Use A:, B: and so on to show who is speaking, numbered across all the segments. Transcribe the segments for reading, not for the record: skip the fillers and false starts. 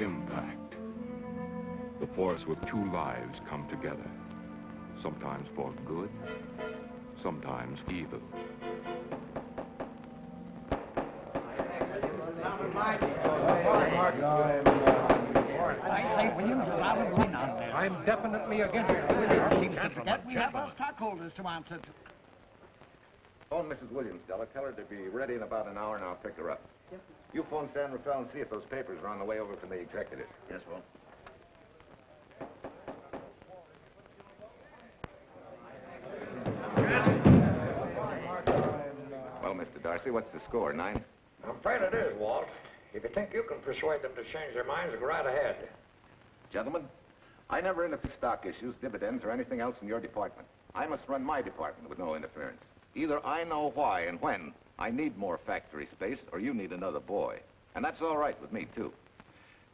A: impact. The force where two lives come together. Sometimes for good, sometimes evil.
B: I say, Williams is out of win on this.
C: I'm definitely against it.
B: Williams seems to forget we have our stockholders to answer to.
D: Phone Mrs. Williams, Della. Tell her to be ready in about an hour, and I'll pick her up. Yes, sir. You phone San Rafael and see if those papers are on the way over from the executives.
E: Yes, Walt.
D: Well, Mr. Darcy, what's the score? 9?
C: I'm afraid it is, Walt. If you think you can persuade them to change their minds, go right ahead.
D: Gentlemen, I never interfere with stock issues, dividends, or anything else in your department. I must run my department with no interference. Either I know why and when I need more factory space, or you need another boy. And that's all right with me, too.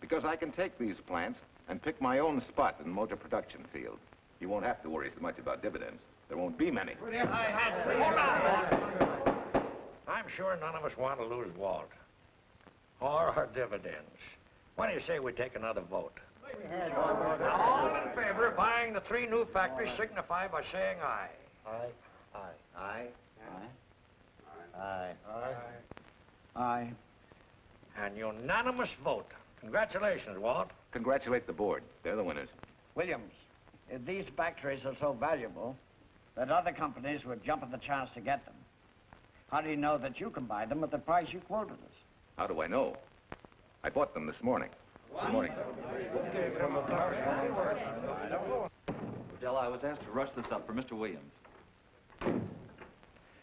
D: Because I can take these plants and pick my own spot in the motor production field. You won't have to worry so much about dividends. There won't be many.
C: Hold on. I'm sure none of us want to lose Walt. Or our dividends. Why do you say we take another vote? All in favor of buying the 3 new factories signify by saying aye.
E: Aye. Aye.
D: Aye?
E: Aye.
B: Aye. Aye.
C: An unanimous vote. Congratulations, Walt.
D: Congratulate the board. They're the winners.
B: Williams, if these factories are so valuable that other companies would jump at the chance to get them, how do you know that you can buy them at the price you quoted us?
D: How do I know? I bought them this morning. Good morning.
F: Della, I was asked to rush this up for Mr. Williams.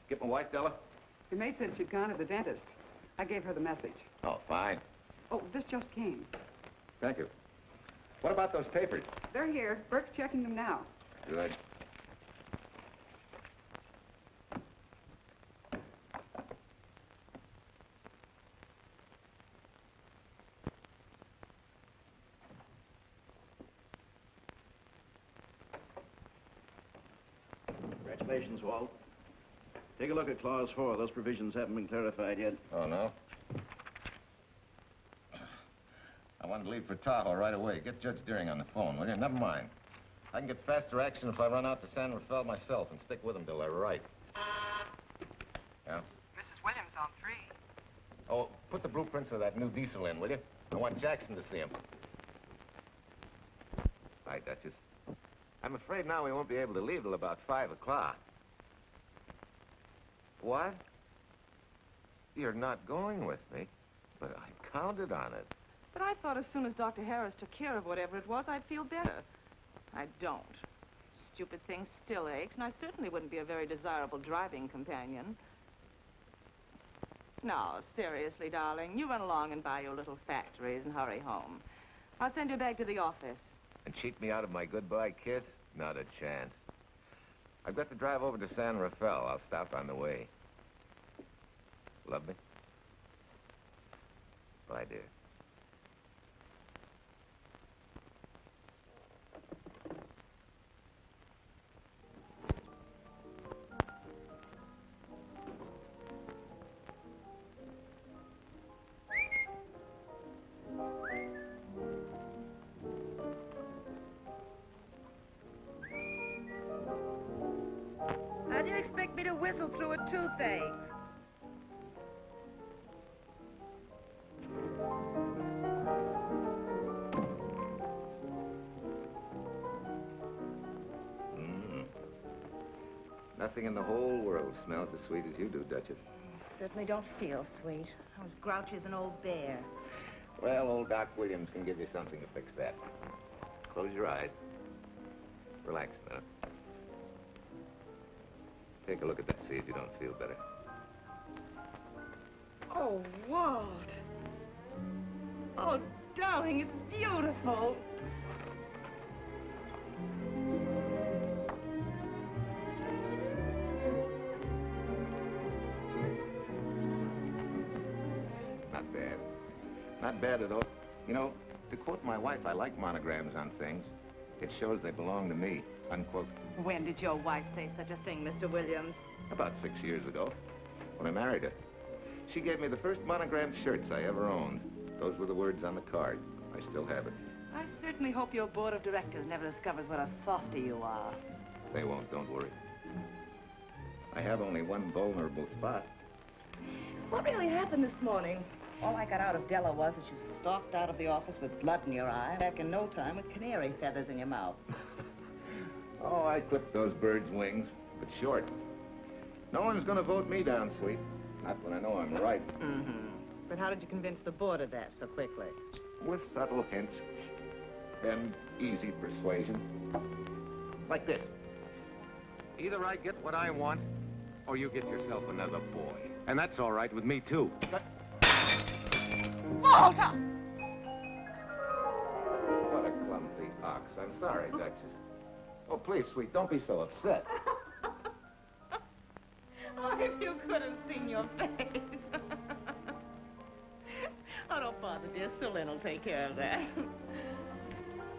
D: Get my wife, Della?
G: Your maid said she'd gone to the dentist. I gave her the message.
D: Oh, fine.
G: Oh, this just came.
D: Thank you. What about those papers?
G: They're here. Burke's checking them now.
D: Good.
E: Congratulations, Walt. Take a look at Clause 4. Those provisions haven't been clarified yet.
D: Oh, no? I wanted to leave for Tahoe right away. Get Judge Deering on the phone, will you? Never mind. I can get faster action if I run out to San Rafael myself and stick with them till they're right. Yeah?
G: Mrs. Williams on 3.
D: Oh, put the blueprints of that new diesel in, will you? I want Jackson to see him. Hi, Duchess. I'm afraid now we won't be able to leave till about 5 o'clock. What? You're not going with me, but I counted on it.
H: But I thought as soon as Dr. Harris took care of whatever it was, I'd feel better. I don't. Stupid thing still aches, and I certainly wouldn't be a very desirable driving companion. No, seriously, darling, you run along and buy your little factories and hurry home. I'll send you back to the office.
D: And cheat me out of my goodbye kiss? Not a chance. I've got to drive over to San Rafael. I'll stop on the way. Love me? Bye, dear.
H: How do you expect me to whistle through a toothache?
D: Nothing in the whole world smells as sweet as you do, Duchess.
H: Certainly don't feel sweet. I was grouchy as an old bear.
D: Well, old Doc Williams can give you something to fix that. Close your eyes. Relax a minute. Take a look at that, see if you don't feel better.
H: Oh, Walt. Oh, darling, it's beautiful.
D: Not bad. Not bad at all. You know, to quote my wife, I like monograms on things. It shows they belong to me, unquote.
H: When did your wife say such a thing, Mr. Williams?
D: About 6 years ago, when I married her. She gave me the first monogrammed shirts I ever owned. Those were the words on the card. I still have it.
H: I certainly hope your board of directors never discovers what a softy you are.
D: They won't, don't worry. I have only one vulnerable spot.
H: What really happened this morning? All I got out of Della was that you stalked out of the office with blood in your eye, back in no time with canary feathers in your mouth.
D: Oh, I clipped those birds' wings, but short. No one's gonna vote me down, sweet. Not when I know I'm right.
H: Mm-hmm. But how did you convince the board of that so quickly?
D: With subtle hints and easy persuasion. Like this. Either I get what I want, or you get yourself another boy. And that's all right with me, too. But...
H: Walter!
D: What a clumsy ox. I'm sorry, Duchess. Oh, please, sweet, don't be so upset.
H: Oh, if you could have seen your face. Oh, don't bother, dear. Celine will take care of that.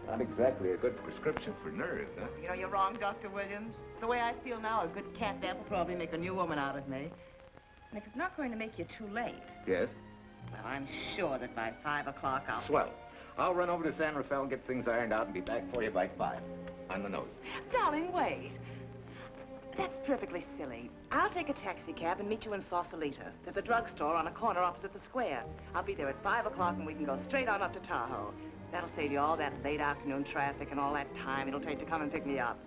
D: Not exactly a good prescription for nerves, huh?
H: You know, you're wrong, Dr. Williams. The way I feel now, a good catnap will probably make a new woman out of me. And if it's not going to make you too late...
D: Yes?
H: Well, I'm sure that by 5 o'clock I'll...
D: Swell. I'll run over to San Rafael, get things ironed out, and be back for you by 5. On the nose.
H: Darling, wait. That's perfectly silly. I'll take a taxi cab and meet you in Sausalito. There's a drugstore on a corner opposite the square. I'll be there at 5 o'clock and we can go straight on up to Tahoe. That'll save you all that late afternoon traffic and all that time it'll take to come and pick me up.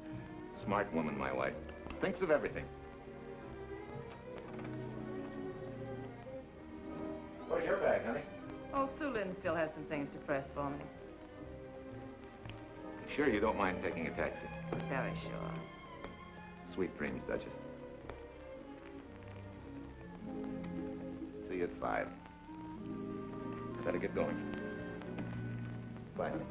D: Smart woman, my wife. Thinks of everything. Where's your bag, honey?
H: Oh, Sue Lynn still has some things to press for me.
D: Sure you don't mind taking a taxi?
H: Very sure.
D: Sweet dreams, Duchess. See you at 5. Better get going. Bye, honey.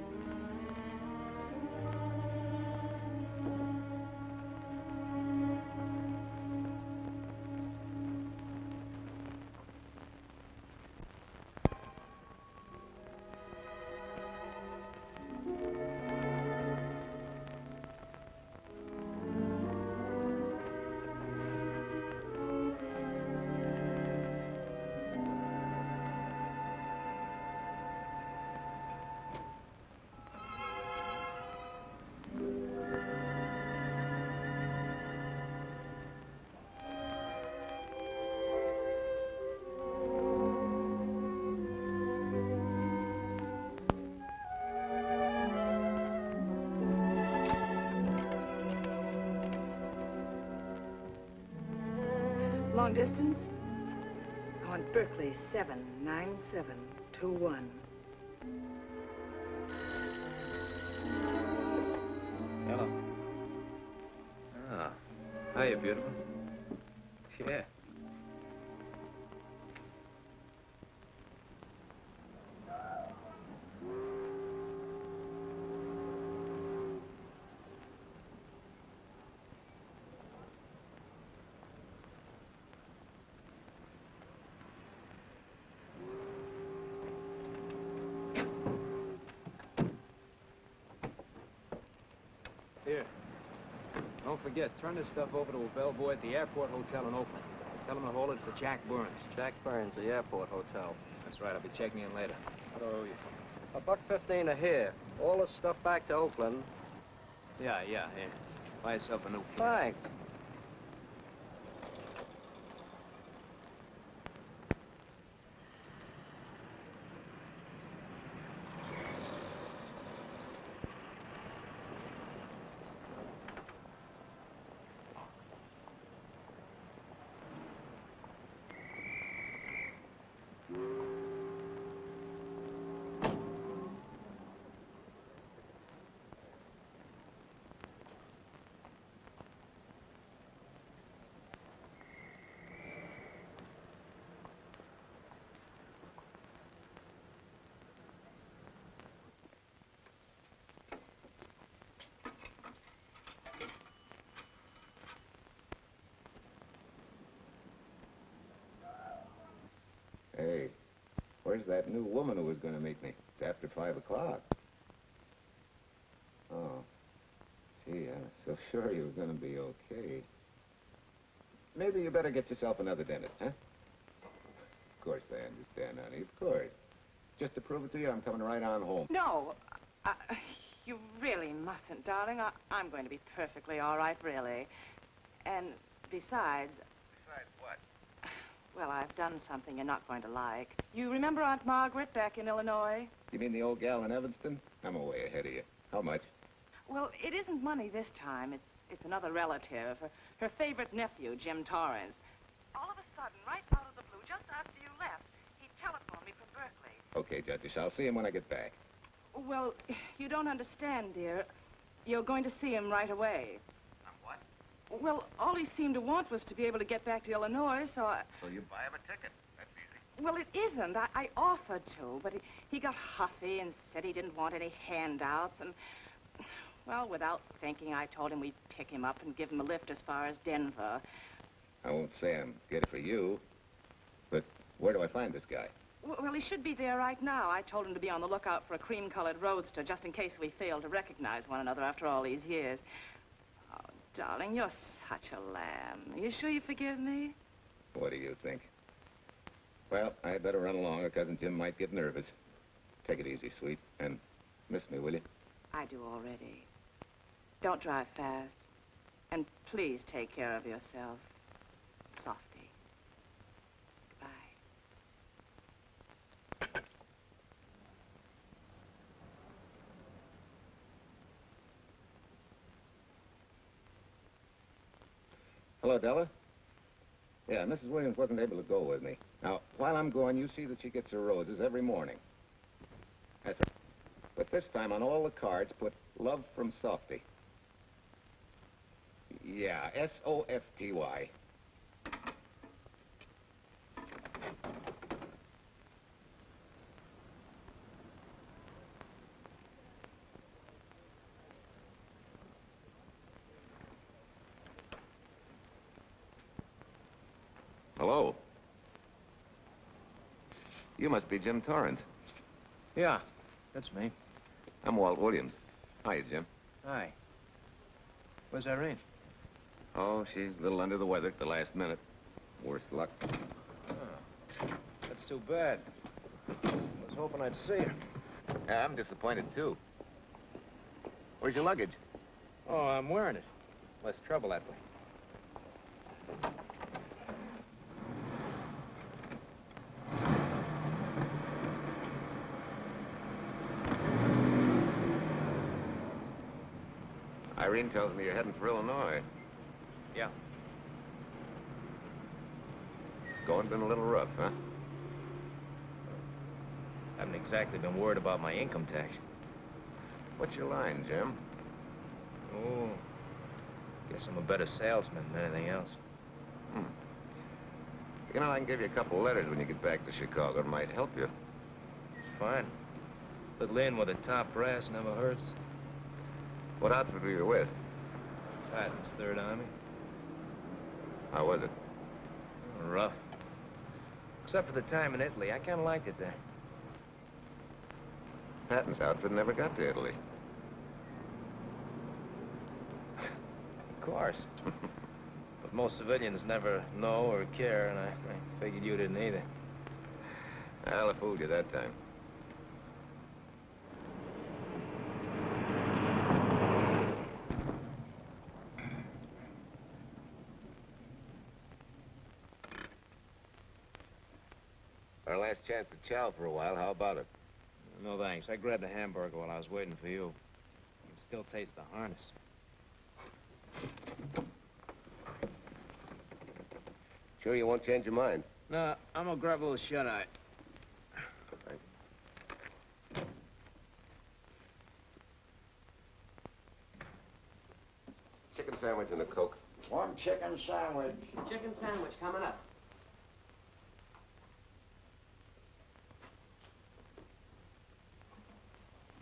H: Long distance? I want Berkeley 79721.
I: Hello. Ah. Hiya, beautiful. Yeah. Here. Don't forget, turn this stuff over to a bellboy at the Airport Hotel in Oakland. Tell him to hold it for Jack Burns.
J: Jack Burns, the Airport Hotel.
I: That's right, I'll be checking in later. What do I owe you?
J: $1.15 a here. All this stuff back to Oakland.
I: Yeah, here. Buy yourself a new kit.
J: Thanks.
D: Hey, where's that new woman who was going to meet me? It's after 5 o'clock. Oh. Gee, I was so sure you were going to be okay. Maybe you better get yourself another dentist, huh? Of course I understand, honey, of course. Just to prove it to you, I'm coming right on home.
H: No, you really mustn't, darling. I'm going to be perfectly all right, really. And besides...
D: Besides what?
H: Well, I've done something you're not going to like. You remember Aunt Margaret back in Illinois?
D: You mean the old gal in Evanston? I'm way ahead of you. How much?
H: Well, it isn't money this time. It's another relative. Her favorite nephew, Jim Torrance. All of a sudden, right out of the blue, just after you left, he telephoned me from Berkeley.
D: Okay, Judge, I'll see him when I get back.
H: Well, you don't understand, dear. You're going to see him right away.
D: What?
H: Well, all he seemed to want was to be able to get back to Illinois, so I...
D: So you buy him a ticket. That's easy.
H: Well, it isn't. I offered to, but he got huffy and said he didn't want any handouts, and... Well, without thinking, I told him we'd pick him up and give him a lift as far as Denver.
D: I won't say I'm good for you, but where do I find this guy?
H: Well, he should be there right now. I told him to be on the lookout for a cream-colored roadster, just in case we fail to recognize one another after all these years. Oh, darling, you're such a lamb. You sure you forgive me?
D: What do you think? Well, I'd better run along, or Cousin Jim might get nervous. Take it easy, sweet, and miss me, will you?
H: I do already. Don't drive fast. And please take care of yourself. Softy. Goodbye.
D: Hello, Della. Yeah, Mrs. Williams wasn't able to go with me. Now, while I'm gone, you see that she gets her roses every morning. That's right. But this time, on all the cards, put love from Softy. Yeah, S-O-F-T-Y. Hello. You must be Jim Torrance.
I: Yeah, that's me.
D: I'm Walt Williams. Hiya, Jim.
I: Hi. Where's Irene?
D: Oh, she's a little under the weather at the last minute. Worse luck.
I: Oh, that's too bad. I was hoping I'd see her.
D: Yeah, I'm disappointed, too. Where's your luggage?
I: Oh, I'm wearing it. Less trouble that way.
D: Irene tells me you're heading for Illinois.
I: Yeah.
D: Going been a little rough, huh?
I: Haven't exactly been worried about my income tax.
D: What's your line, Jim?
I: Oh, guess I'm a better salesman than anything else.
D: You know, I can give you a couple letters when you get back to Chicago. It might help you.
I: It's fine. Little in with a top brass never hurts.
D: What outfit were you with?
I: Patton's Third Army.
D: How was it?
I: Rough. Except for the time in Italy. I kind of liked it there.
D: Patton's outfit never got to Italy.
I: Of course. But most civilians never know or care, and I figured you didn't either.
D: Well, I fooled you that time. Our last chance to chow for a while. How about it?
I: No, thanks. I grabbed a hamburger while I was waiting for you. I can still taste the harness.
D: Sure you won't change your mind?
I: No, I'm gonna grab a little shut-eye.
D: Thank you. Chicken sandwich and a Coke.
B: One chicken sandwich.
J: Chicken sandwich coming up.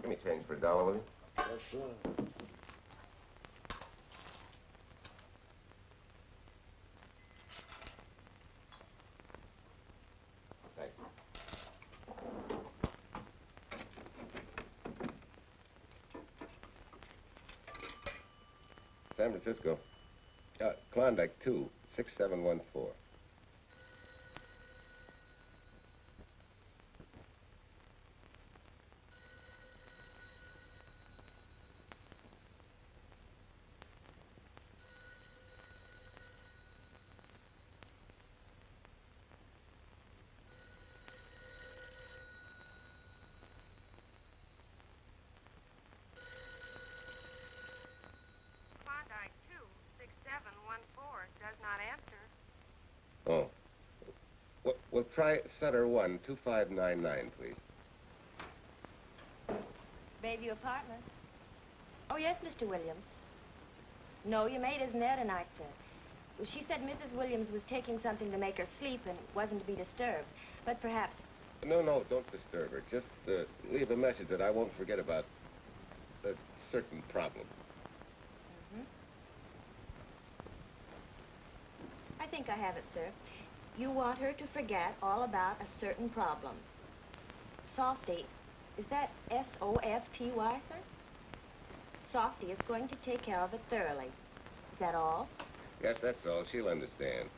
D: Give me change for $1, will you?
B: Yes, sir.
D: Thanks. San Francisco. Klondike 2, 6714.
K: We'll try Sutter 1, 2599, please.
L: Bayview Apartments. Oh, yes, Mr. Williams. No, your maid isn't there tonight, sir. Well, she said Mrs. Williams was taking something to make her sleep and wasn't to be disturbed. But perhaps...
K: No, don't disturb her. Just leave a message that I won't forget about a certain problem.
L: Mm-hmm. I think I have it, sir. You want her to forget all about a certain problem. Softy. Is that S-O-F-T-Y, sir? Softy is going to take care of it thoroughly. Is that all?
K: Yes, that's all. She'll understand.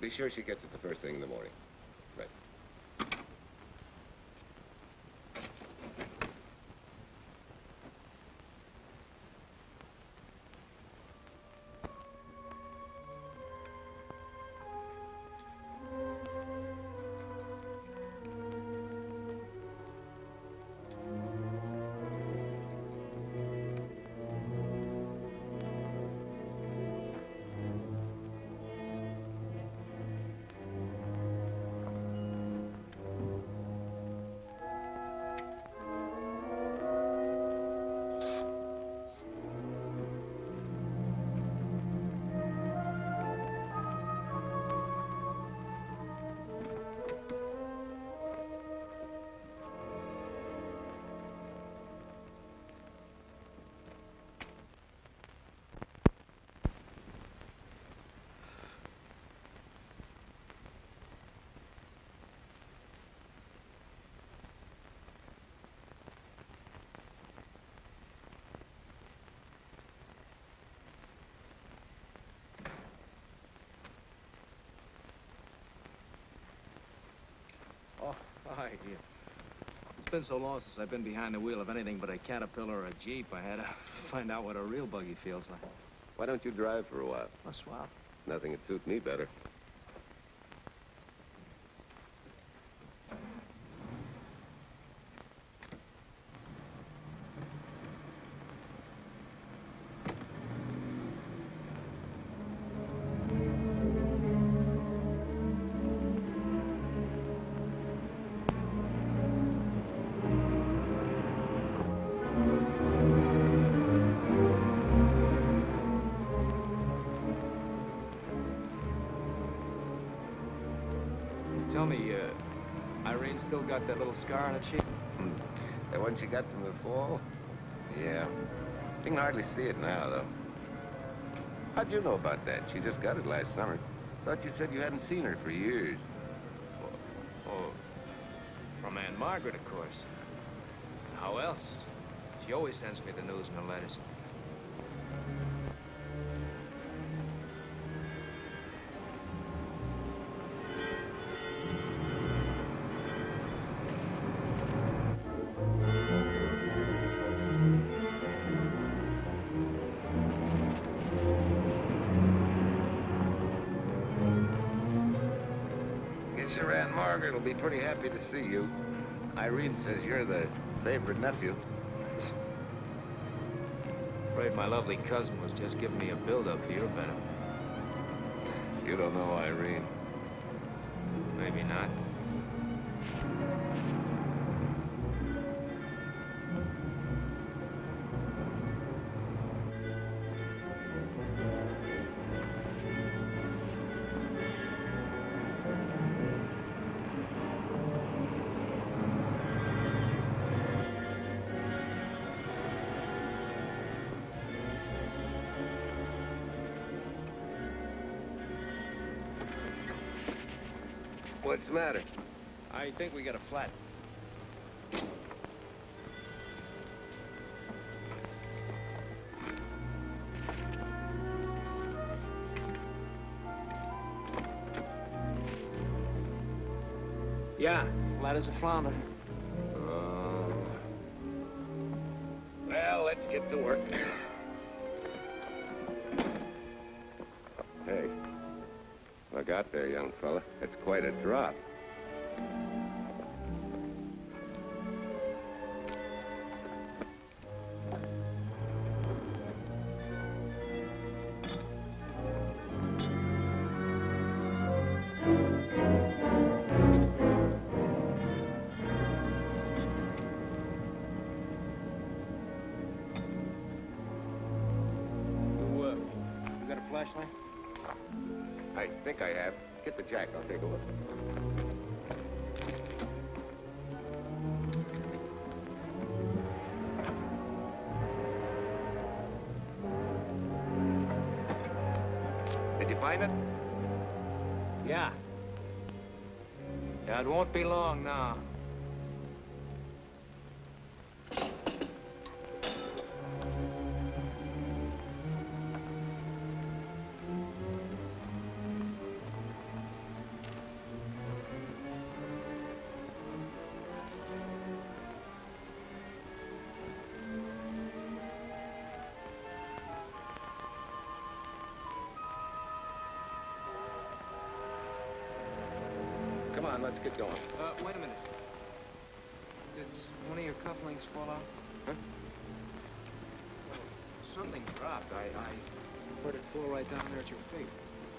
K: Be sure she gets it the first thing in the morning. Right.
I: Oh, hi. It's been so long since I've been behind the wheel of anything but a Caterpillar or a Jeep. I had to find out what a real buggy feels like.
K: Why don't you drive for a while?
I: Oh, swell.
K: Nothing would suit me better.
I: Tell me, Irene still got that little scar on her cheek?
K: The one she got from the fall? Yeah. You can hardly see it now, though. How'd you know about that? She just got it last summer. Thought you said you hadn't seen her for years.
I: Oh, from Aunt Margaret, of course. How else? She always sends me the news in her letters.
K: Aunt Margaret will be pretty happy to see you. Irene says you're the favorite nephew.
I: Afraid my lovely cousin was just giving me a build-up for your benefit.
K: You don't know Irene.
I: Maybe not.
K: What's the matter?
I: I think we got a flat. Yeah, flat as a flounder.
K: Well, let's get to work. Hey, look out there, young fella. That's quite a drop. I think I have. Get the jack. I'll take a look. Did you find it?
I: Yeah. Yeah, it won't be long now.
K: Come on, let's get going.
I: Wait a minute. Did one of your cufflinks fall off?
K: Huh?
I: Well, something dropped. I heard it fall right down there at your feet.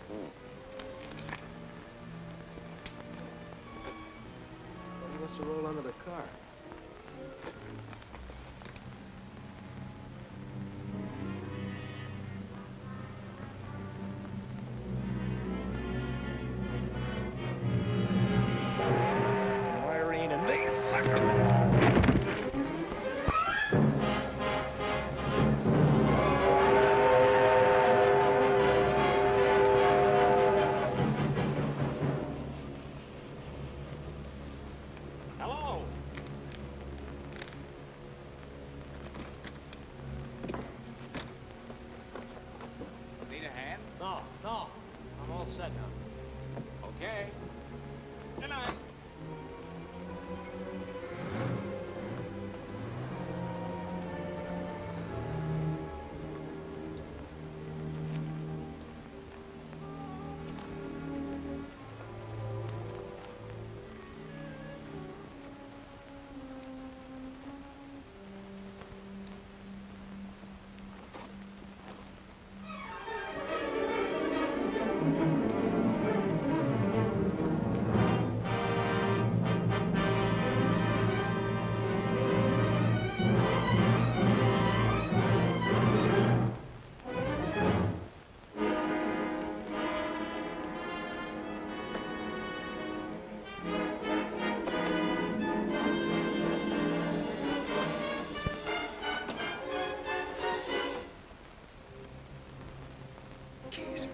K: Oh.
I: Well, you must have rolled under the car. Irene and me, sucker.
C: Hello.
I: Need a hand?
C: No. I'm all set now.
I: Okay. Good night. Keys.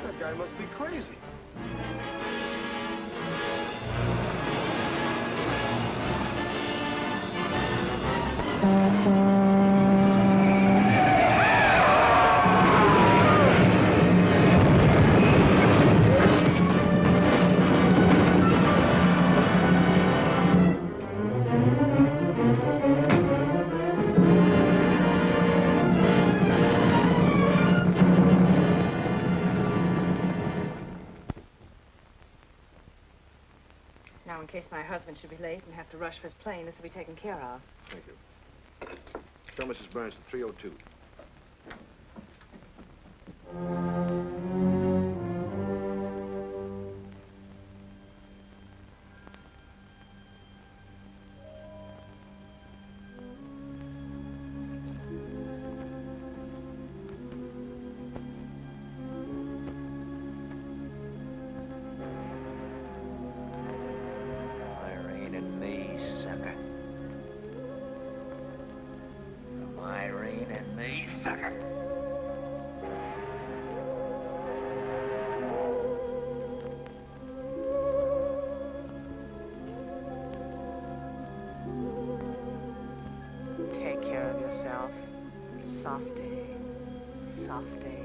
K: That guy must be crazy.
H: Now, in case my husband should be late and have to rush for his plane, this will be taken care of.
E: Thank you. Tell Mrs. Burns at 302.
I: Irene and
H: Softy. Softy.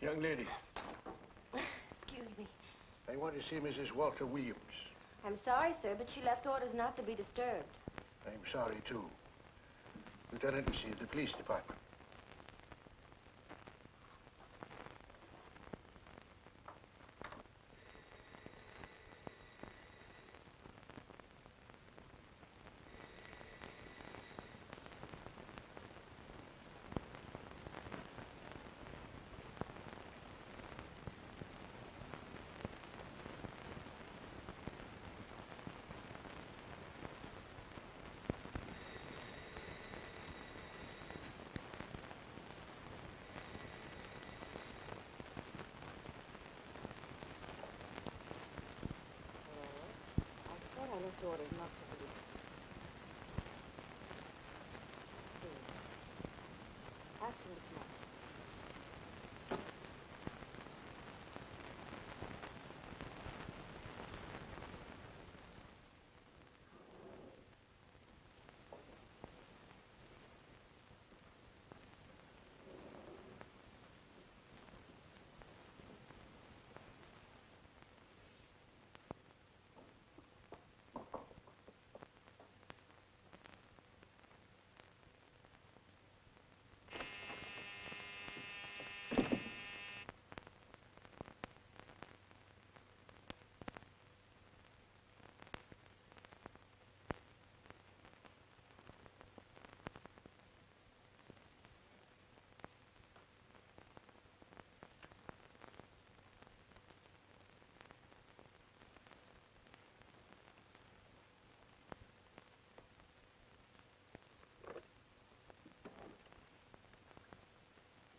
M: Young lady,
L: Excuse me.
M: I want to see Mrs. Walter Williams.
L: I'm sorry, sir, but she left orders not to be disturbed.
M: I'm sorry, too. Lieutenant, this is the police department.
G: I left orders not to be. See. Ask him to come up.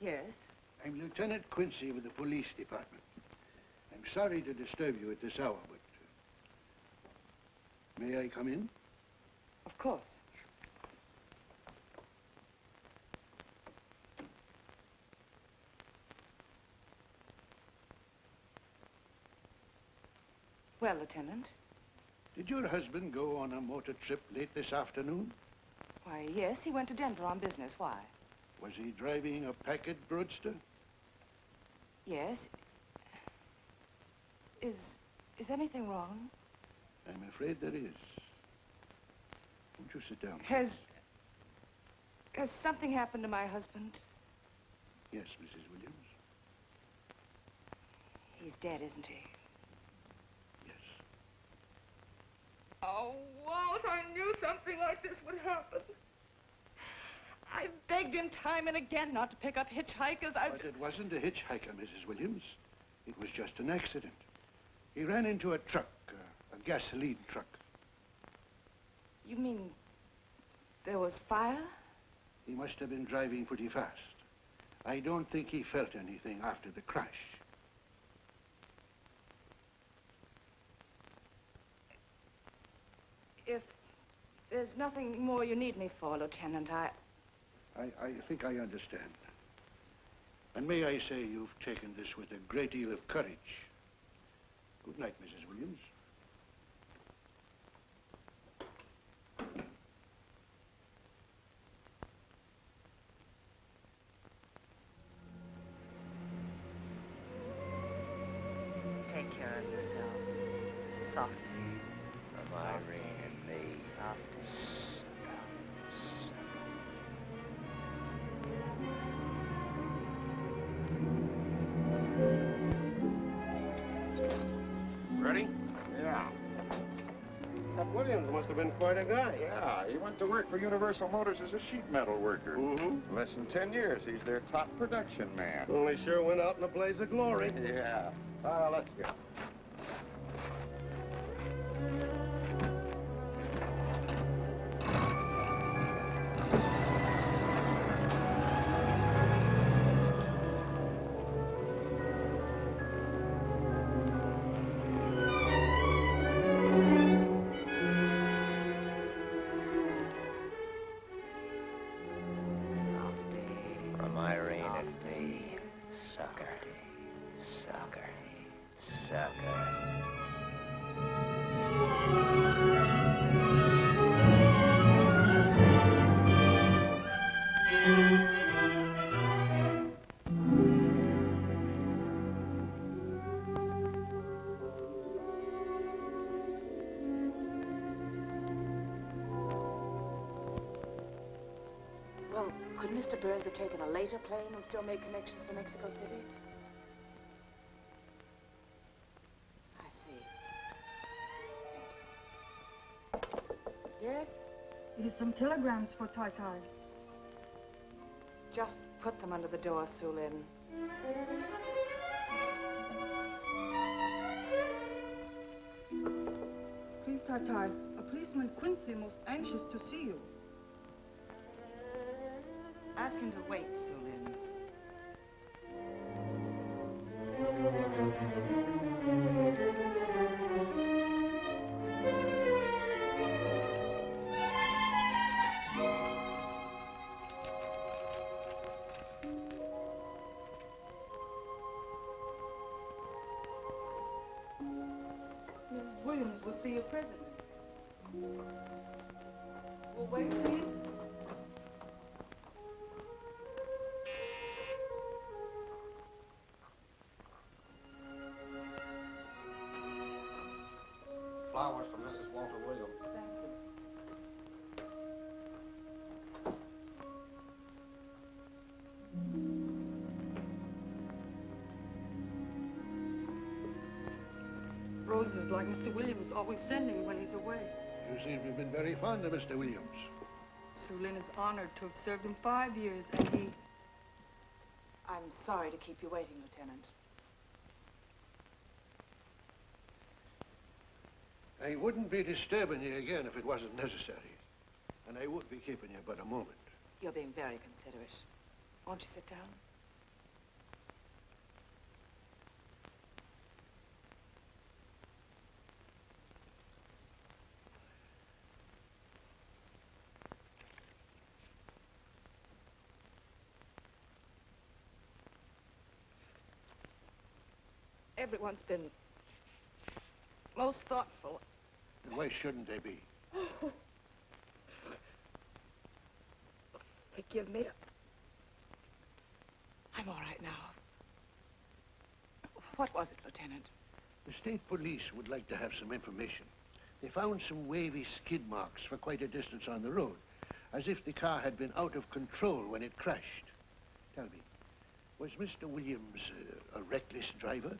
H: Yes?
M: I'm Lieutenant Quincy with the police department. I'm sorry to disturb you at this hour, but... may I come in?
H: Of course. Well, Lieutenant?
M: Did your husband go on a motor trip late this afternoon?
H: Why, yes, he went to Denver on business. Why?
M: Was he driving a packet roadster?
H: Yes? Is anything wrong?
M: I'm afraid there is. Won't you sit down?
H: Has something happened to my husband?
M: Yes, Mrs. Williams.
H: He's dead, isn't he?
M: Yes.
H: Oh, Walt, I knew something like this would happen. I begged him time and again not to pick up hitchhikers.
M: But it wasn't a hitchhiker, Mrs. Williams. It was just an accident. He ran into a truck, a gasoline truck.
H: You mean there was fire?
M: He must have been driving pretty fast. I don't think he felt anything after the crash.
H: If there's nothing more you need me for, Lieutenant, I
M: think I understand. And may I say you've taken this with a great deal of courage. Good night, Mrs. Williams.
H: take care of yourself. Softly.
C: From Irene and me.
H: Softly.
K: Ready?
N: Yeah. That Williams must have been quite a guy.
K: Yeah, he went to work for Universal Motors as a sheet metal worker.
N: Mm-hmm.
K: Less than 10 years, he's their top production man.
N: Well, he sure went out in a blaze of glory.
K: Yeah. Let's go.
C: From Irene and me. Sucker. Sucker. Sucker.
H: Well, could Mr. Burns have taken a later plane and still made connections for Mexico City? I see. Yes?
O: It is some telegrams for Tai Tai.
H: Just put them under the door, Sue Lin.
O: Please, Tai Tai, a policeman Quincy most anxious to see you.
H: Ask him to wait, Sue Lin.
O: Mrs. Williams will see you presently. Will wait, please.
N: Flowers from Mrs. Walter Williams.
O: Thank you. Roses like Mr. Williams always sending when he's away.
M: You seem to have been very fond of Mr. Williams.
O: Sue Lin is honored to have served him 5 years, and he...
H: I'm sorry to keep you waiting, Lieutenant.
M: I wouldn't be disturbing you again if it wasn't necessary. And I would be keeping you but a moment.
H: You're being very considerate. Won't you sit down? Everyone's been most thoughtful.
M: And why shouldn't they be?
H: Forgive me. I'm all right now.
G: What was it, Lieutenant?
M: The state police would like to have some information. They found some wavy skid marks for quite a distance on the road, as if the car had been out of control when it crashed. Tell me, was Mr. Williams a reckless driver?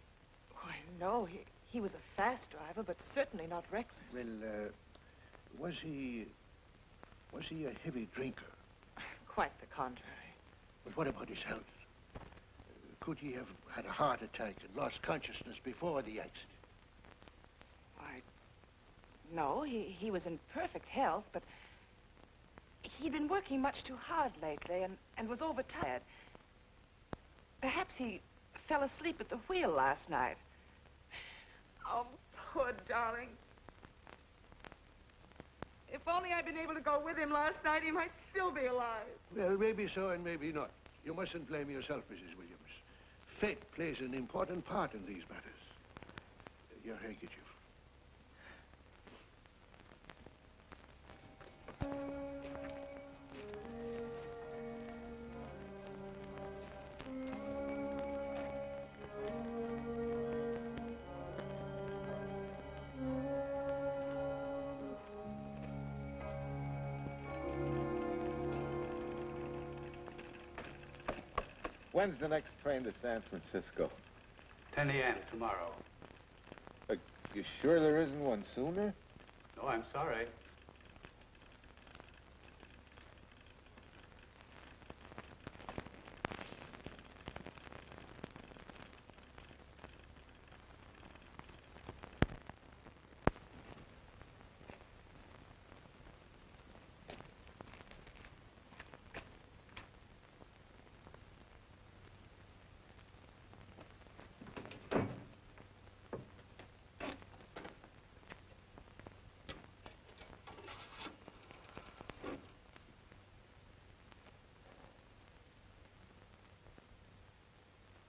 H: Why, no, he was a fast driver, but certainly not reckless.
M: Well, was he a heavy drinker?
H: Quite the contrary.
M: But what about his health? Could he have had a heart attack and lost consciousness before the accident?
H: Why, no, he was in perfect health, but he'd been working much too hard lately and was overtired. Perhaps he fell asleep at the wheel last night. Oh, poor darling. If only I'd been able to go with him last night, he might still be alive.
M: Well, maybe so and maybe not. You mustn't blame yourself, Mrs. Williams. Fate plays an important part in these matters. Your handkerchief.
K: When's the next train to San Francisco?
P: 10 a.m. tomorrow.
K: You sure there isn't one sooner?
P: No, I'm sorry.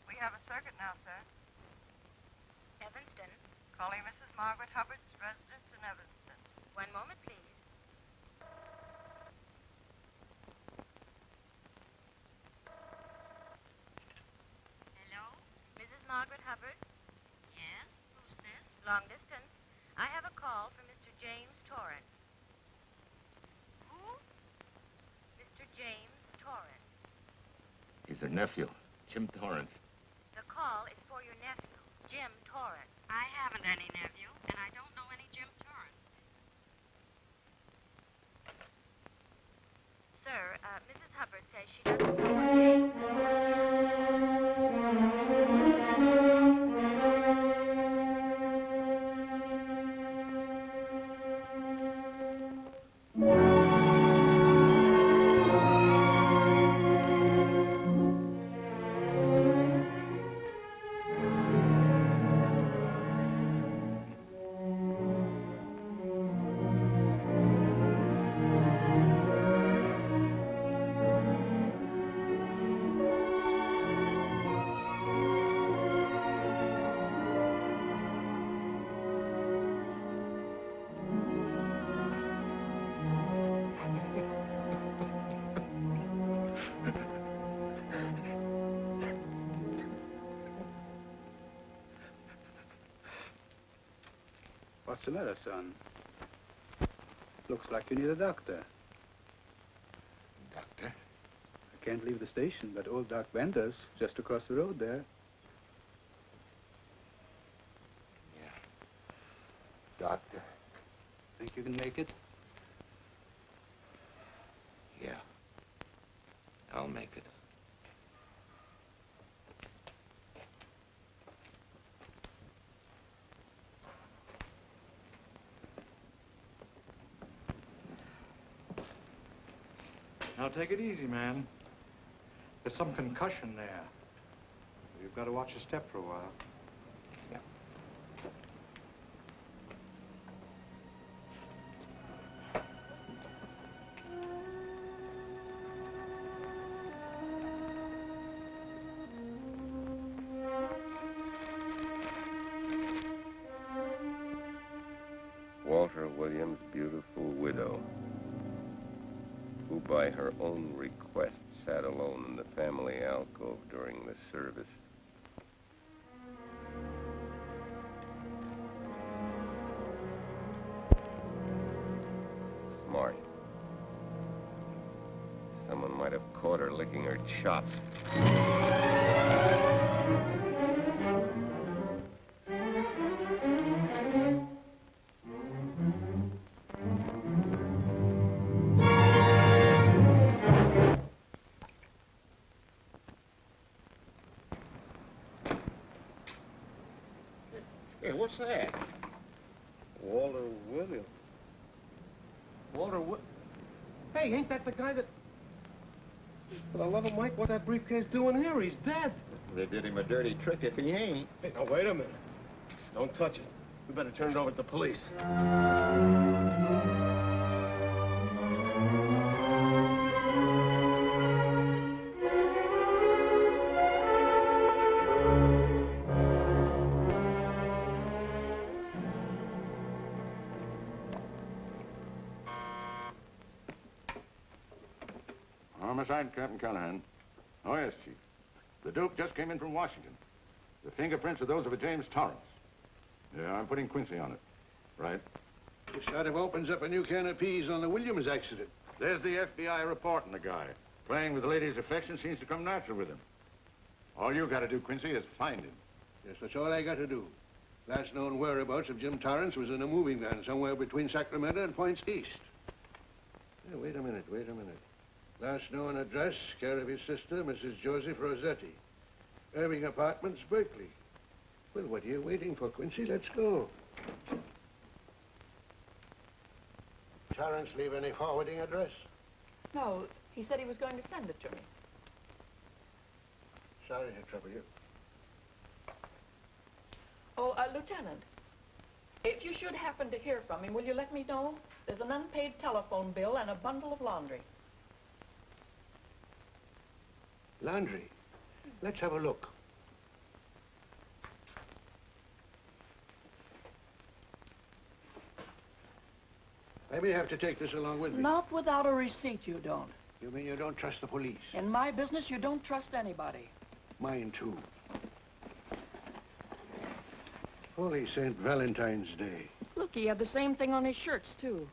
Q: We have a circuit now, sir.
L: Evanston.
Q: Calling Mrs. Margaret Hubbard's residence in Evanston.
L: One moment, please. Hello? Mrs. Margaret Hubbard? Yes? Who's this? Long distance. I have a call from Mr. James Torrance. Who? Mr. James Torrance.
K: He's her nephew, Jim Torrance.
L: The call is for your nephew, Jim Torrance.
Q: I haven't any nephew, and I don't know any Jim Torrance.
L: Sir, Mrs. Hubbard says she doesn't know what James...
P: What's the matter, son? Looks like you need a doctor.
K: Doctor?
P: I can't leave the station, but old Doc Bender's just across the road there.
K: Yeah. Doctor?
P: Think you can make it?
K: Yeah. I'll make it.
C: Now, take it easy, man. There's some concussion there. You've got to watch your step for a while.
K: Yeah. Walter Williams' beautiful widow, who by her own request sat alone in the family alcove during the service. have caught her licking her chops.
D: Hey, what's that?
P: Walter Williams.
N: Hey, ain't that the guy that... For the love of Mike, what's that briefcase doing here? He's dead.
D: They did him a dirty trick if he ain't.
N: Hey, now, wait a minute. Don't touch it. We better turn it over to the police.
D: Homicide, Captain Callahan. Oh, yes, Chief. The dope just came in from Washington. The fingerprints are those of a James Torrance. Yeah, I'm putting Quincy on it. Right.
M: It sort of opens up a new can of peas on the Williams accident.
D: There's the FBI reporting the guy. Playing with the lady's affection seems to come natural with him. All you got to do, Quincy, is find him.
M: Yes, that's all I got to do. Last known whereabouts of Jim Torrance was in a moving van somewhere between Sacramento and Points East. Hey, wait a minute. Last known address, care of his sister, Mrs. Joseph Rossetti. Irving Apartments, Berkeley. Well, what are you waiting for, Quincy? Let's go. Torrance leave any forwarding address?
R: No, he said he was going to send it to me.
M: Sorry to trouble you.
R: Oh, Lieutenant, if you should happen to hear from him, will you let me know? There's an unpaid telephone bill and a bundle of laundry.
M: Laundry? Let's have a look. I may have to take this along with me.
S: Not without a receipt, you don't.
M: You mean you don't trust the police?
S: In my business, you don't trust anybody.
M: Mine, too. Holy St. Valentine's Day.
S: Look, he had the same thing on his shirts, too.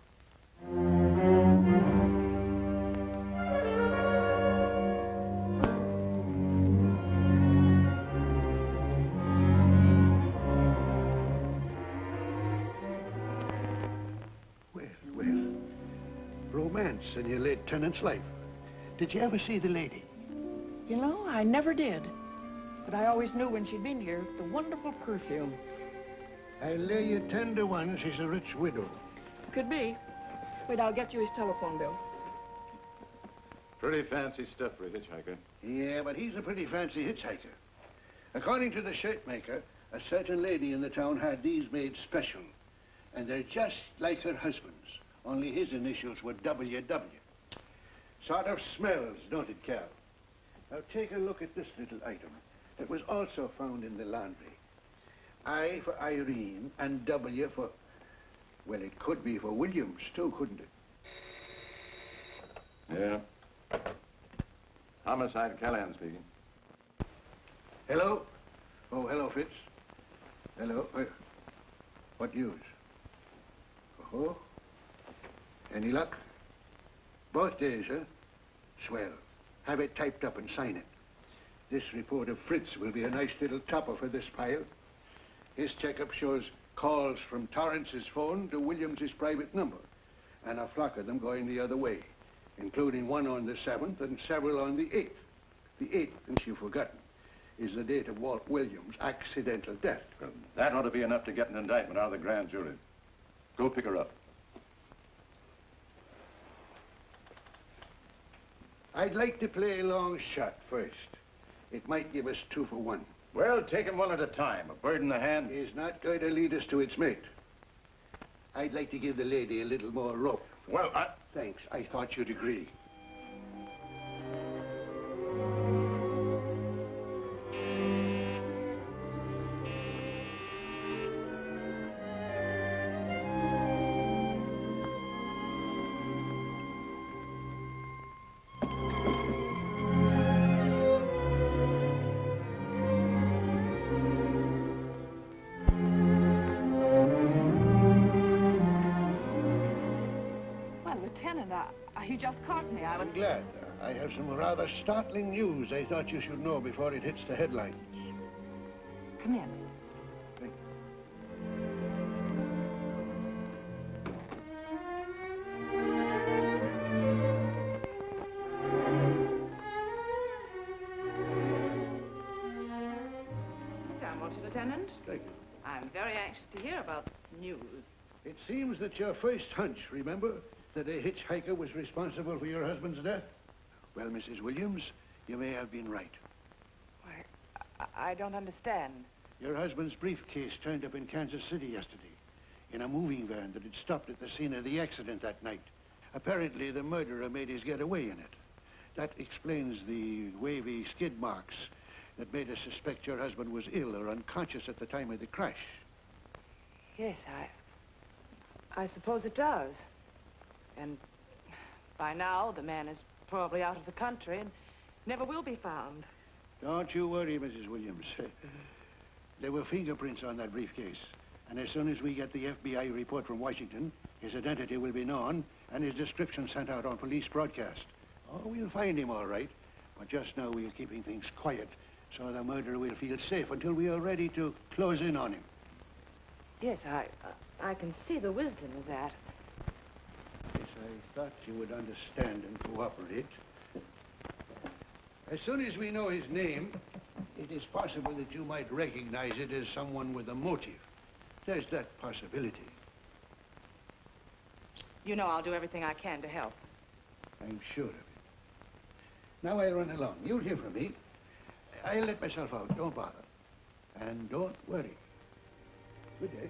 M: Romance in your late tenant's life. Did you ever see the lady?
S: You know, I never did. But I always knew when she'd been here, the wonderful perfume.
M: I'll lay you 10 to 1 she's a rich widow.
S: Could be. Wait, I'll get you his telephone bill.
D: Pretty fancy stuff for a hitchhiker.
M: Yeah, but he's a pretty fancy hitchhiker. According to the shirt maker, a certain lady in the town had these made special. And they're just like her husband's. Only his initials were WW. Sort of smells, don't it, Cal? Now take a look at this little item that was also found in the laundry. I for Irene and W for... Well, it could be for Williams, too, couldn't it?
D: Yeah. Homicide, Callahan speaking.
M: Hello? Oh, hello, Fitz. Hello. What news? Oh? Any luck? Both days, huh? Swell. Have it typed up and sign it. This report of Fritz will be a nice little topper for this pile. His checkup shows calls from Torrance's phone to Williams's private number, and a flock of them going the other way, including one on the 7th and several on the 8th. The 8th, and you've forgotten, is the date of Walt Williams' accidental death.
D: Well, that ought to be enough to get an indictment out of the grand jury. Go pick her up.
M: I'd like to play a long shot first. It might give us 2 for 1.
D: Well, take them one at a time. A bird in the hand
M: is not going to lead us to its mate. I'd like to give the lady a little more rope.
D: Well,
M: Thanks. I thought you'd agree.
S: You just caught me.
M: I'm glad. I have some rather startling news I thought you should know before it hits the headlines.
G: Come in.
H: Sit down, won't you, Lieutenant?
M: Thank you.
H: I'm very anxious to hear about news.
M: It seems that your first hunch, remember, that a hitchhiker was responsible for your husband's death? Well, Mrs. Williams, you may have been right.
H: I don't understand.
M: Your husband's briefcase turned up in Kansas City yesterday in a moving van that had stopped at the scene of the accident that night. Apparently, the murderer made his getaway in it. That explains the wavy skid marks that made us suspect your husband was ill or unconscious at the time of the crash.
H: Yes, I suppose it does. And by now, the man is probably out of the country and never will be found.
M: Don't you worry, Mrs. Williams. There were fingerprints on that briefcase. And as soon as we get the FBI report from Washington, his identity will be known and his description sent out on police broadcast. Oh, we'll find him all right. But just now we're keeping things quiet so the murderer will feel safe until we are ready to close in on him.
H: Yes, I can see the wisdom of that.
M: Yes, I thought you would understand and cooperate. As soon as we know his name, it is possible that you might recognize it as someone with a motive. There's that possibility.
H: You know I'll do everything I can to help.
M: I'm sure of it. Now I'll run along. You'll hear from me. I'll let myself out. Don't bother. And don't worry. Good day.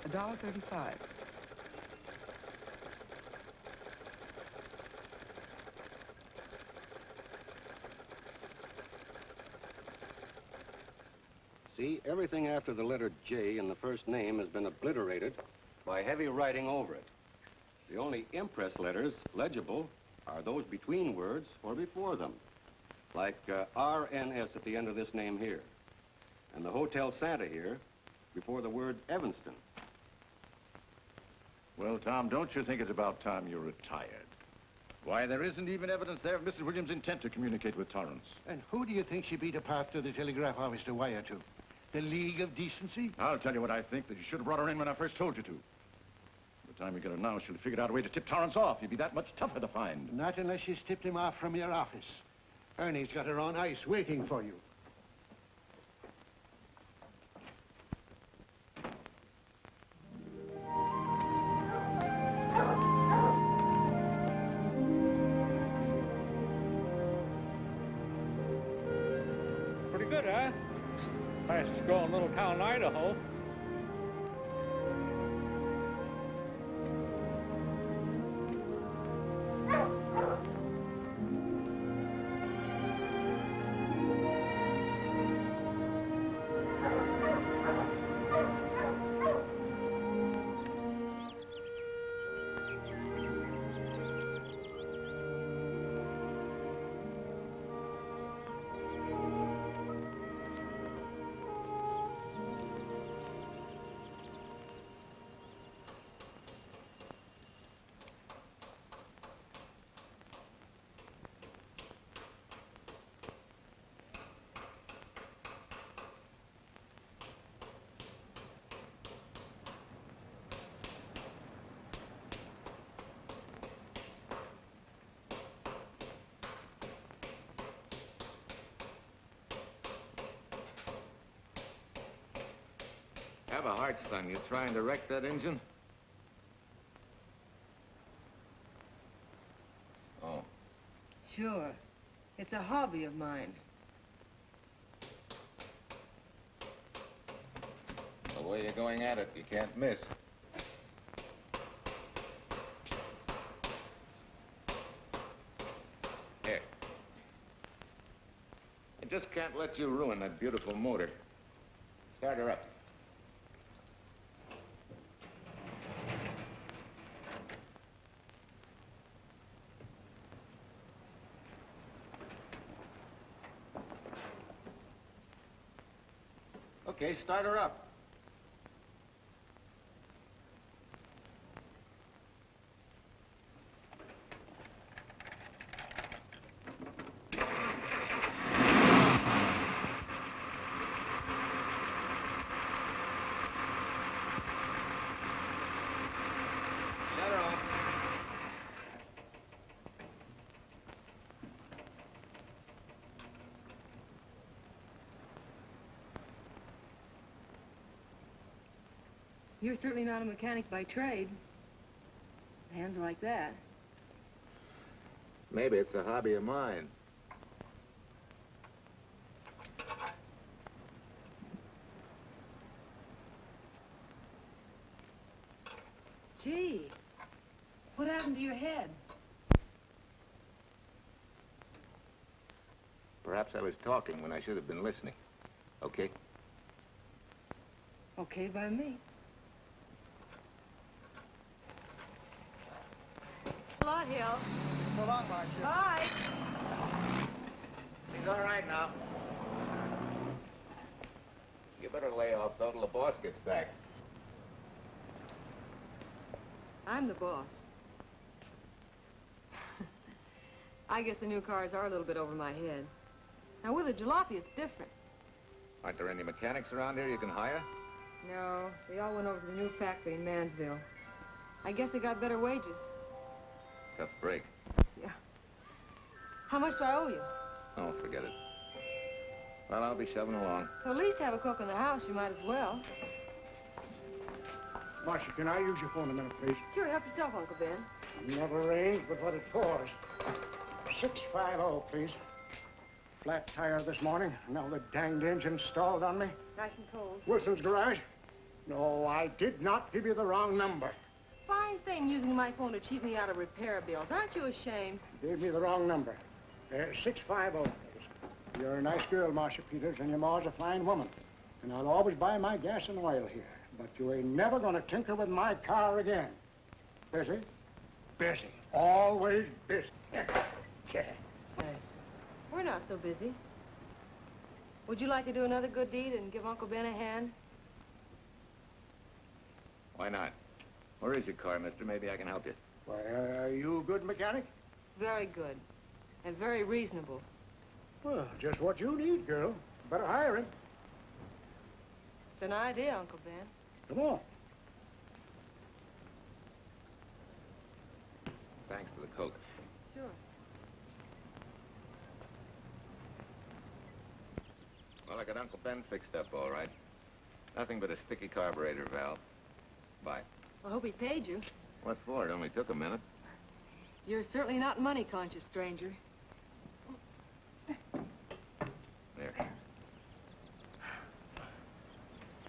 G: $1.35.
T: See, everything after the letter J in the first name has been obliterated by heavy writing over it. The only impress letters legible are those between words or before them, like RNS at the end of this name here, and the Hotel Santa here before the word Evanston.
D: Well, Tom, don't you think it's about time you retired? Why, there isn't even evidence there of Mrs. Williams' intent to communicate with Torrance.
M: And who do you think she beat apart to the telegraph office to wire to? The League of Decency?
D: I'll tell you what I think, that you should have brought her in when I first told you to. By the time we get her now, she'll have figured out a way to tip Torrance off. He'd be that much tougher to find.
M: Not unless she's tipped him off from your office. Ernie's got her on ice waiting for you.
U: Pretty good, huh? Fastest growing little town in Idaho.
D: Have a heart, son. You trying to wreck that engine? Oh.
A: Sure. It's a hobby of mine.
D: The way you're going at it, you can't miss. Here. I just can't let you ruin that beautiful motor. Start her up. Okay, start her up. Shut her off.
A: You're certainly not a mechanic by trade. Hands are like that.
D: Maybe it's a hobby of mine.
A: Gee, what happened to your head?
D: Perhaps I was talking when I should have been listening. Okay?
A: Okay by me. A lot, Hill.
B: So long, Marcia.
A: Bye.
D: He's all right now. You better lay off though till the boss gets back.
A: I'm the boss. I guess the new cars are a little bit over my head. Now, with a jalopy, it's different.
D: Aren't there any mechanics around here you can hire?
A: No, they all went over to the new factory in Mansville. I guess they got better wages.
D: Tough break.
A: Yeah. How much do I owe you?
D: Oh, forget it. Well, I'll be shoving along.
A: So at least have a cook in the house. You might as well.
N: Marcia, can I use your phone a minute, please?
A: Sure, help yourself, Uncle Ben.
N: Never arranged but what it caused. 650, please. Flat tire this morning. Now the danged engine stalled on me.
A: Nice and cold.
N: Wilson's garage? No, I did not give you the wrong number.
A: Fine thing using my phone to cheat me out of repair bills. Aren't you ashamed?
N: Gave me the wrong number. 650, please. You're a nice girl, Marcia Peters, and your ma's a fine woman. And I'll always buy my gas and oil here. But you ain't never gonna tinker with my car again. Busy? Busy. Always busy.
A: Say, we're not so busy. Would you like to do another good deed and give Uncle Ben a hand?
D: Why not? Where is your car, mister? Maybe I can help you.
N: Why, are you a good mechanic?
A: Very good. And very reasonable.
N: Well, just what you need, girl. Better hire him.
A: It's an idea, Uncle Ben.
N: Come on.
D: Thanks for the Coke.
A: Sure.
D: Well, I got Uncle Ben fixed up all right. Nothing but a sticky carburetor valve. Bye.
A: I hope he paid you.
D: What for? It only took a minute.
A: You're certainly not money-conscious, stranger.
D: There.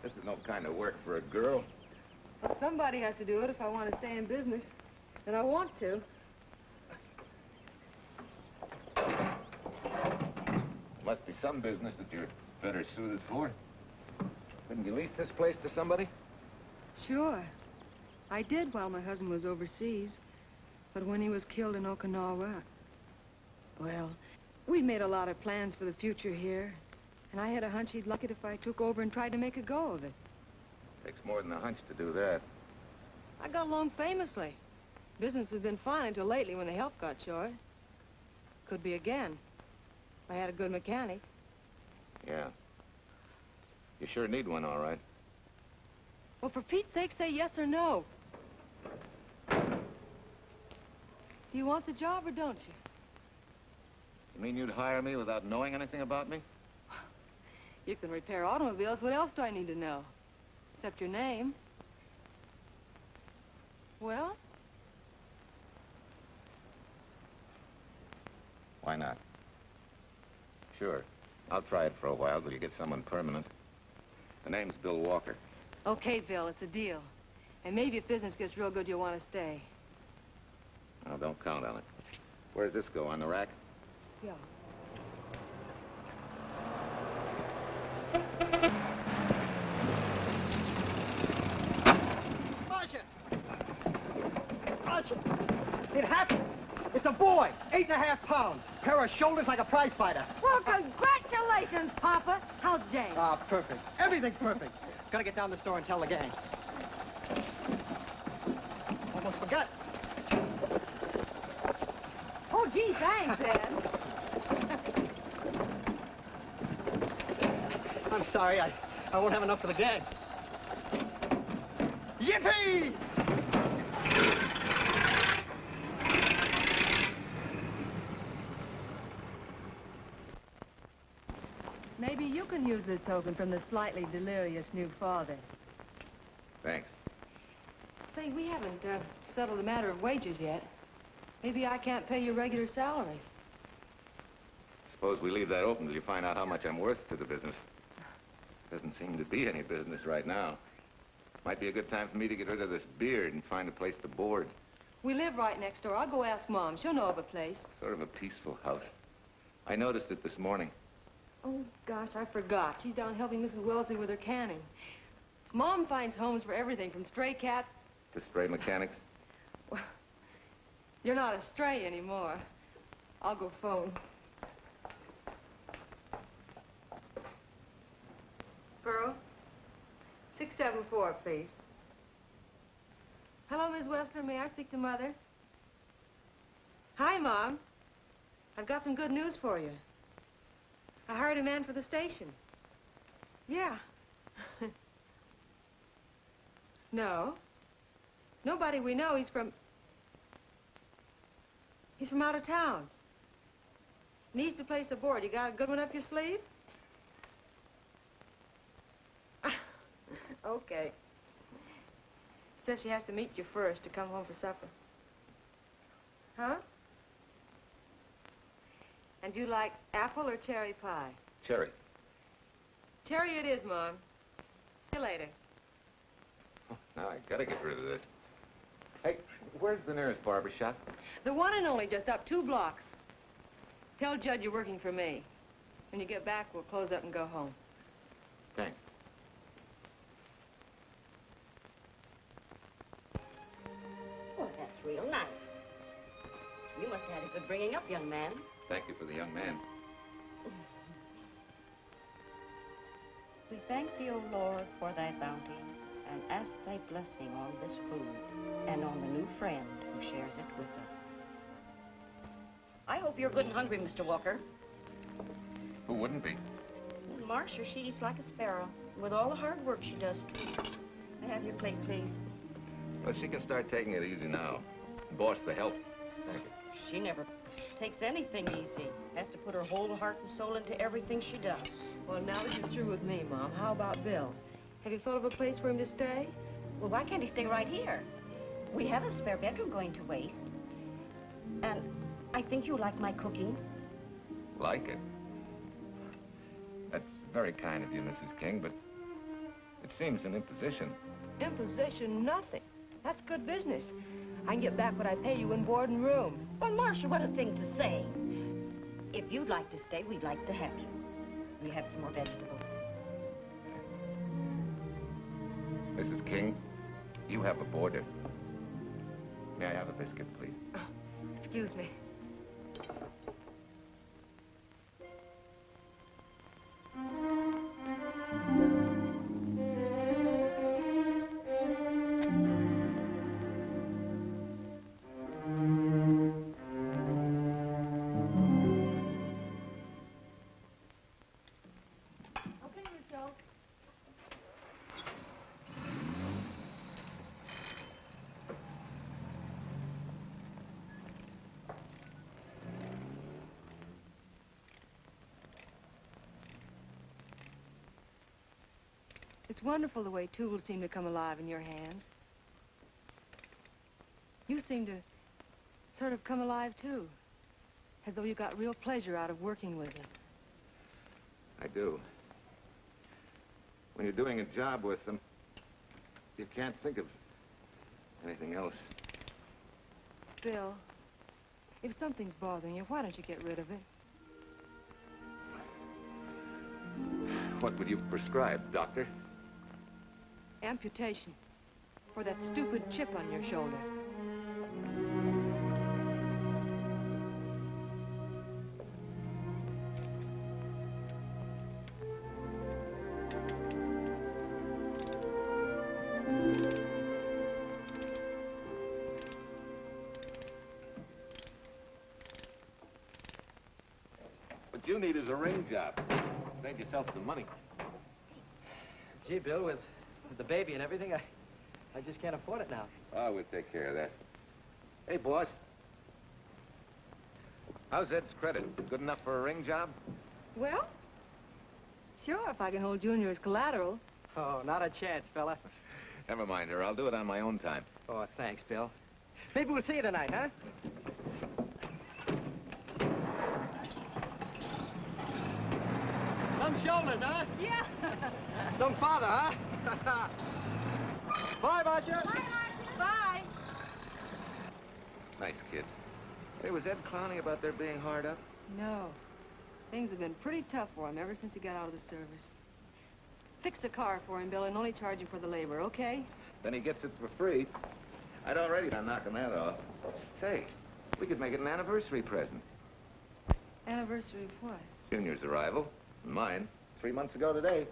D: This is no kind of work for a girl.
A: But somebody has to do it if I want to stay in business. And I want to.
D: Must be some business that you're better suited for. Couldn't you lease this place to somebody?
A: Sure. I did while my husband was overseas. But when he was killed in Okinawa, well, we'd made a lot of plans for the future here. And I had a hunch he'd like it if I took over and tried to make a go of it.
D: Takes more than a hunch to do that.
A: I got along famously. Business has been fine until lately when the help got short. Could be again. If I had a good mechanic.
D: Yeah. You sure need one, all right.
A: Well, for Pete's sake, say yes or no. Do you want the job or don't you?
D: You mean you'd hire me without knowing anything about me?
A: You can repair automobiles. What else do I need to know? Except your name. Well?
D: Why not? Sure. I'll try it for a while till you get someone permanent. The name's Bill Walker.
A: Okay, Bill, it's a deal. And maybe if business gets real good, you'll want to stay.
D: Oh, don't count on it. Where does this go, on the rack?
A: Yeah.
J: Marcia! Marcia! It happened! It's a boy, 8.5 pounds. Pair of shoulders like a prize fighter.
A: Well, congratulations, Papa. How's Jane?
J: Ah, perfect. Everything's perfect. Gotta get down to the store and tell the gang. Almost forgot.
A: Oh, gee, thanks, Ed.
J: I'm sorry, I won't have enough for the gang. Yippee!
A: Maybe you can use this token from the slightly delirious new father.
D: Thanks.
A: Say, we haven't settled the matter of wages yet. Maybe I can't pay your regular salary.
D: Suppose we leave that open till you find out how much I'm worth to the business. Doesn't seem to be any business right now. Might be a good time for me to get rid of this beard and find a place to board.
A: We live right next door. I'll go ask Mom. She'll know of a place.
D: Sort of a peaceful house. I noticed it this morning.
A: Oh, gosh, I forgot. She's down helping Mrs. Wellesley with her canning. Mom finds homes for everything from stray cats...
D: To stray mechanics?
A: Well, you're not a stray anymore. I'll go phone. Pearl, 674, please. Hello, Miss Wessler. May I speak to Mother? Hi, Mom. I've got some good news for you. I hired a man for the station. Yeah. No. Nobody we know. He's from out of town. Needs to place a board. You got a good one up your sleeve? Okay. Says she has to meet you first to come home for supper. Huh? And you like apple or cherry pie?
D: Cherry.
A: Cherry it is, Mom. See you later.
D: Oh, now I gotta get rid of this. Hey, where's the nearest barber shop?
A: The one and only, just up 2 blocks. Tell Judd you're working for me. When you get back, we'll close up and go home.
D: Thanks.
Q: Well, that's real nice. You must have had a good bringing up, young man.
D: Thank you for the young man.
Q: We thank thee, O Lord, for thy bounty, and ask thy blessing on this food, and on the new friend who shares it with us. I hope you're good and hungry, Mr. Walker.
D: Who wouldn't be?
Q: Marcia, she eats like a sparrow, with all the hard work she does, too. May I have your plate, please?
D: Well, she can start taking it easy now. Boss, the help. Thank you.
Q: She never takes anything easy. Has to put her whole heart and soul into everything she does.
A: Well, now that you're through with me, Mom, how about Bill? Have you thought of a place for him to stay?
Q: Well, why can't he stay right here? We have a spare bedroom going to waste. And I think you like my cooking.
D: Like it? That's very kind of you, Mrs. King, but it seems an imposition.
A: Imposition? Nothing. That's good business. I can get back what I pay you in board and room.
Q: Well, Marcia, what a thing to say. If you'd like to stay, we'd like to have you. We have some more vegetables.
D: Mrs. King, you have a boarder. May I have a biscuit, please?
A: Oh, excuse me. It's wonderful the way tools seem to come alive in your hands. You seem to sort of come alive, too. As though you got real pleasure out of working with them.
D: I do. When you're doing a job with them, you can't think of anything else.
A: Bill, if something's bothering you, why don't you get rid of it?
D: What would you prescribe, doctor?
A: Amputation. For that stupid chip on your shoulder.
D: What you need is a ring job. Save yourself some money.
J: Gee, Bill, with the baby and everything, I just can't afford it now.
D: Oh, we'll take care of that. Hey, boss. How's Ed's credit? Good enough for a ring job?
A: Well, sure, if I can hold Junior as collateral.
J: Oh, not a chance, fella.
D: Never mind her. I'll do it on my own time.
J: Oh, thanks, Bill. Maybe we'll see you tonight, huh? Some shoulders, huh?
A: Yeah.
J: Some father, huh? Bye, Marcia.
A: Bye, Marcia. Bye.
D: Nice kids. Hey, was Ed clowning about their being hard up?
A: No. Things have been pretty tough for him ever since he got out of the service. Fix a car for him, Bill, and only charge him for the labor, okay?
D: Then he gets it for free. I'd already been knocking that off. Say, we could make it an anniversary present.
A: Anniversary of what?
D: Junior's arrival, and mine, 3 months ago today.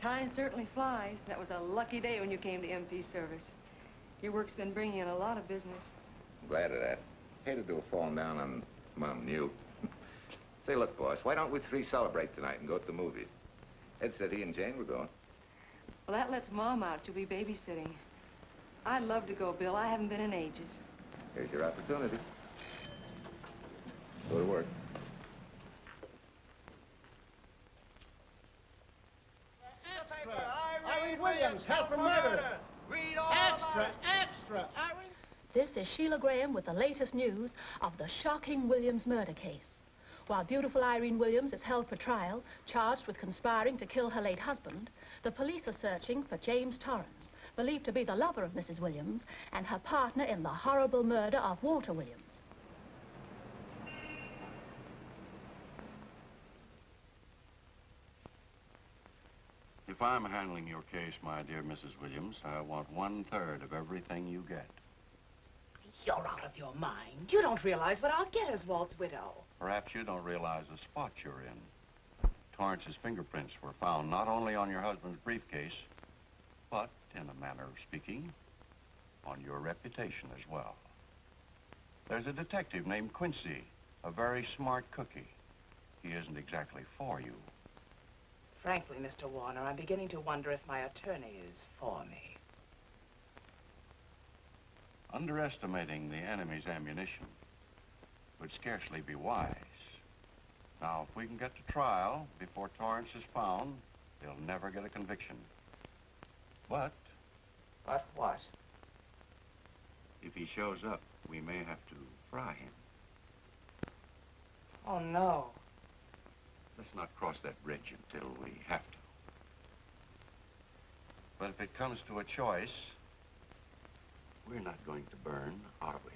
A: Time certainly flies. That was a lucky day when you came to MP service. Your work's been bringing in a lot of business.
D: I'm glad of that. Hated to have fallen down on Mom and you. Say, look, boss, why don't we three celebrate tonight and go to the movies? Ed said he and Jane were going.
A: Well, that lets Mom out. She'll be babysitting. I'd love to go, Bill. I haven't been in ages.
D: Here's your opportunity. Go to work.
N: Irene Williams, held for murder. Extra, extra. Irene.
F: This is Sheila Graham with the latest news of the shocking Williams murder case. While beautiful Irene Williams is held for trial, charged with conspiring to kill her late husband, the police are searching for James Torrance, believed to be the lover of Mrs. Williams and her partner in the horrible murder of Walter Williams.
T: If I'm handling your case, my dear Mrs. Williams, I want 1/3 of everything you get.
H: You're out of your mind. You don't realize what I'll get as Walt's widow.
T: Perhaps you don't realize the spot you're in. Torrance's fingerprints were found not only on your husband's briefcase, but, in a manner of speaking, on your reputation as well. There's a detective named Quincy, a very smart cookie. He isn't exactly for you.
H: Frankly, Mr. Warner, I'm beginning to wonder if my attorney is for me.
T: Underestimating the enemy's ammunition would scarcely be wise. Now, if we can get to trial before Torrance is found, he'll never get a conviction. But...
B: But what?
T: if he shows up, we may have to fry him.
H: Oh, no.
T: Let's not cross that bridge until we have to. But if it comes to a choice, we're not going to burn, are we?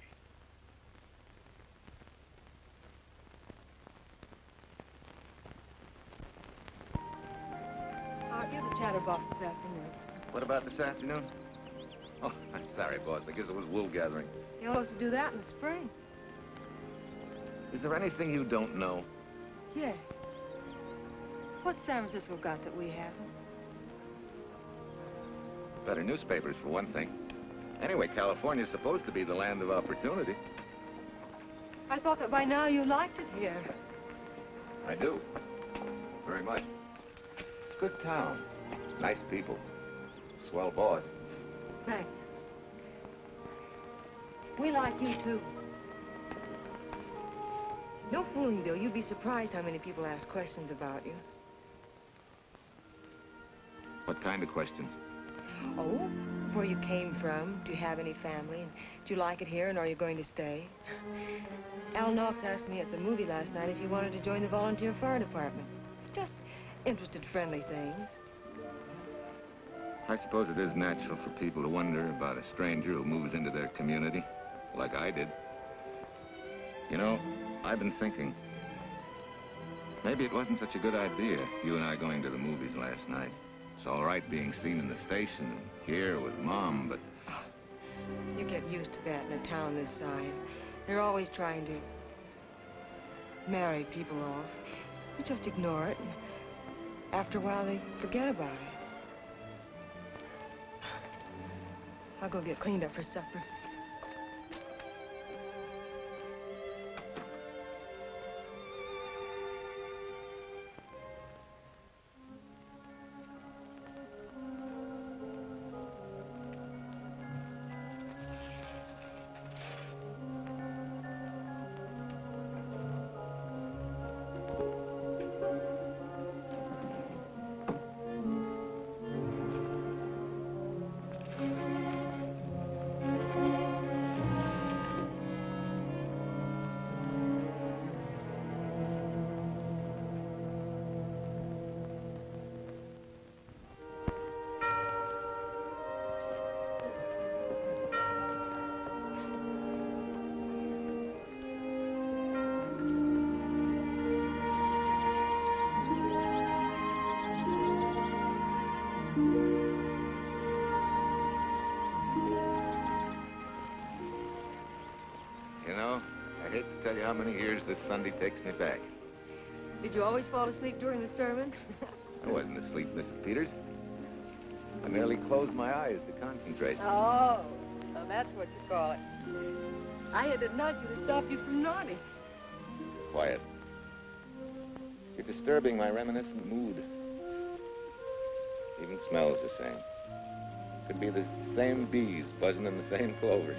A: Aren't you the chatterbox this afternoon?
D: What about this afternoon? Oh, I'm sorry, boss. I guess it was wool gathering.
A: You're supposed to do that in the spring.
D: Is there anything you don't know?
A: Yes. What's San Francisco got that we haven't?
D: Better newspapers, for one thing. Anyway, California's supposed to be the land of opportunity.
A: I thought that by now you liked it here.
D: I do. Very much. It's a good town. Nice people. Swell boss.
A: Thanks. We like you, too. No fooling, Bill. You'd be surprised how many people ask questions about you.
D: What kind of questions?
A: Oh, where you came from, do you have any family, and do you like it here, and are you going to stay? Al Knox asked me at the movie last night if you wanted to join the volunteer fire department. Just interested, friendly things.
D: I suppose it is natural for people to wonder about a stranger who moves into their community, like I did. You know, I've been thinking, maybe it wasn't such a good idea, you and I going to the movies last night. It's all right being seen in the station and here with Mom, but...
A: You get used to that in a town this size. They're always trying to marry people off. You just ignore it, and after a while they forget about it. I'll go get cleaned up for supper.
D: You know, I hate to tell you how many years this Sunday takes me back.
A: Did you always fall asleep during the sermon?
D: I wasn't asleep, Mrs. Peters. I merely closed my eyes to concentrate.
A: Oh, so that's what you call it. I had to nudge you to stop you from nodding.
D: Quiet. You're disturbing my reminiscent mood. Even smells the same. Could be the same bees buzzing in the same clover.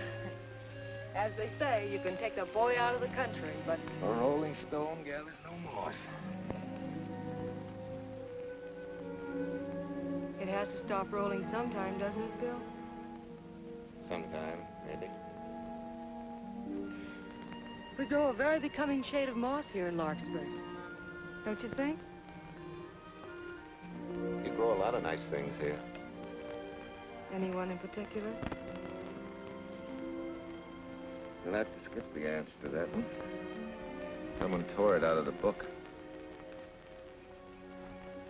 A: As they say, you can take the boy out of the country, but...
D: A rolling stone gathers no moss.
A: It has to stop rolling sometime, doesn't it, Bill?
D: Sometime, maybe.
A: We grow a very becoming shade of moss here in Larkspur. Don't you think?
D: You grow a lot of nice things here.
A: Anyone in particular?
D: You'll have to skip the answer to that one. Someone tore it out of the book.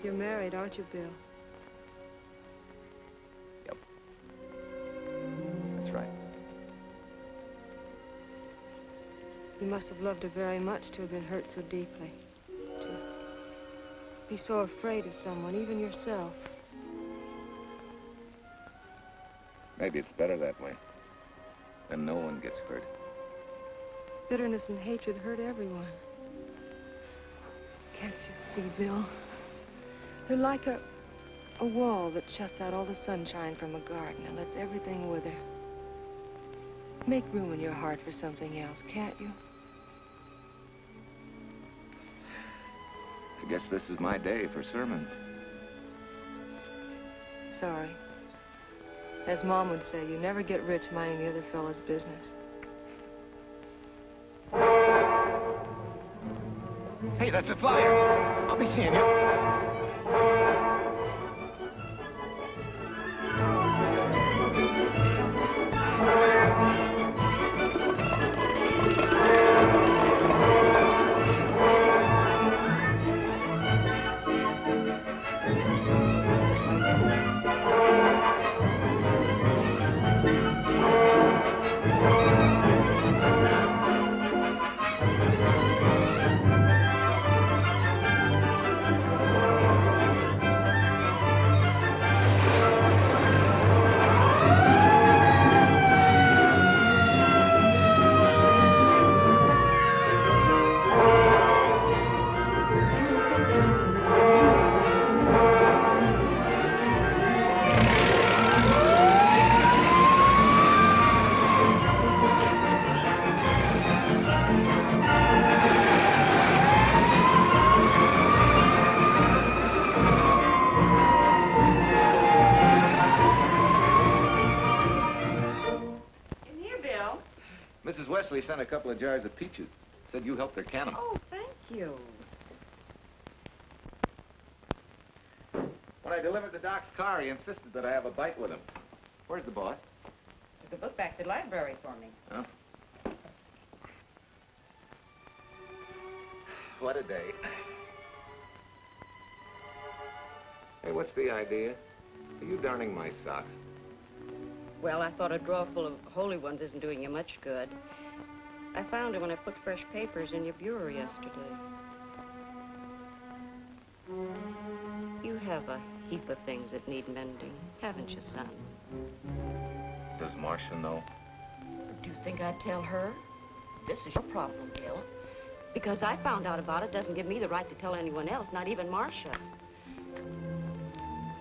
A: You're married, aren't you, Bill?
D: Yep. That's right.
A: You must have loved her very much to have been hurt so deeply. To be so afraid of someone, even yourself.
D: Maybe it's better that way. Then no one gets hurt.
A: Bitterness and hatred hurt everyone. Can't you see, Bill? They're like a wall that shuts out all the sunshine from a garden and lets everything wither. Make room in your heart for something else, can't you?
D: I guess this is my day for sermons.
A: Sorry. As Mom would say, you never get rich minding the other fellow's business.
D: Hey, that's a flyer. I'll be seeing you. Wesley sent a couple of jars of peaches. Said you helped her can them.
Q: Oh, thank you.
D: When I delivered the doc's car, he insisted that I have a bite with him. Where's the boss?
Q: Took the book back to the library for me.
D: Huh? What a day. Hey, what's the idea? Are you darning my socks?
Q: Well, I thought a drawer full of holy ones isn't doing you much good. I found it when I put fresh papers in your bureau yesterday. You have a heap of things that need mending, haven't you, son?
D: Does Marcia know?
Q: Do you think I'd tell her? This is your problem, Bill. Because I found out about it doesn't give me the right to tell anyone else, not even Marcia.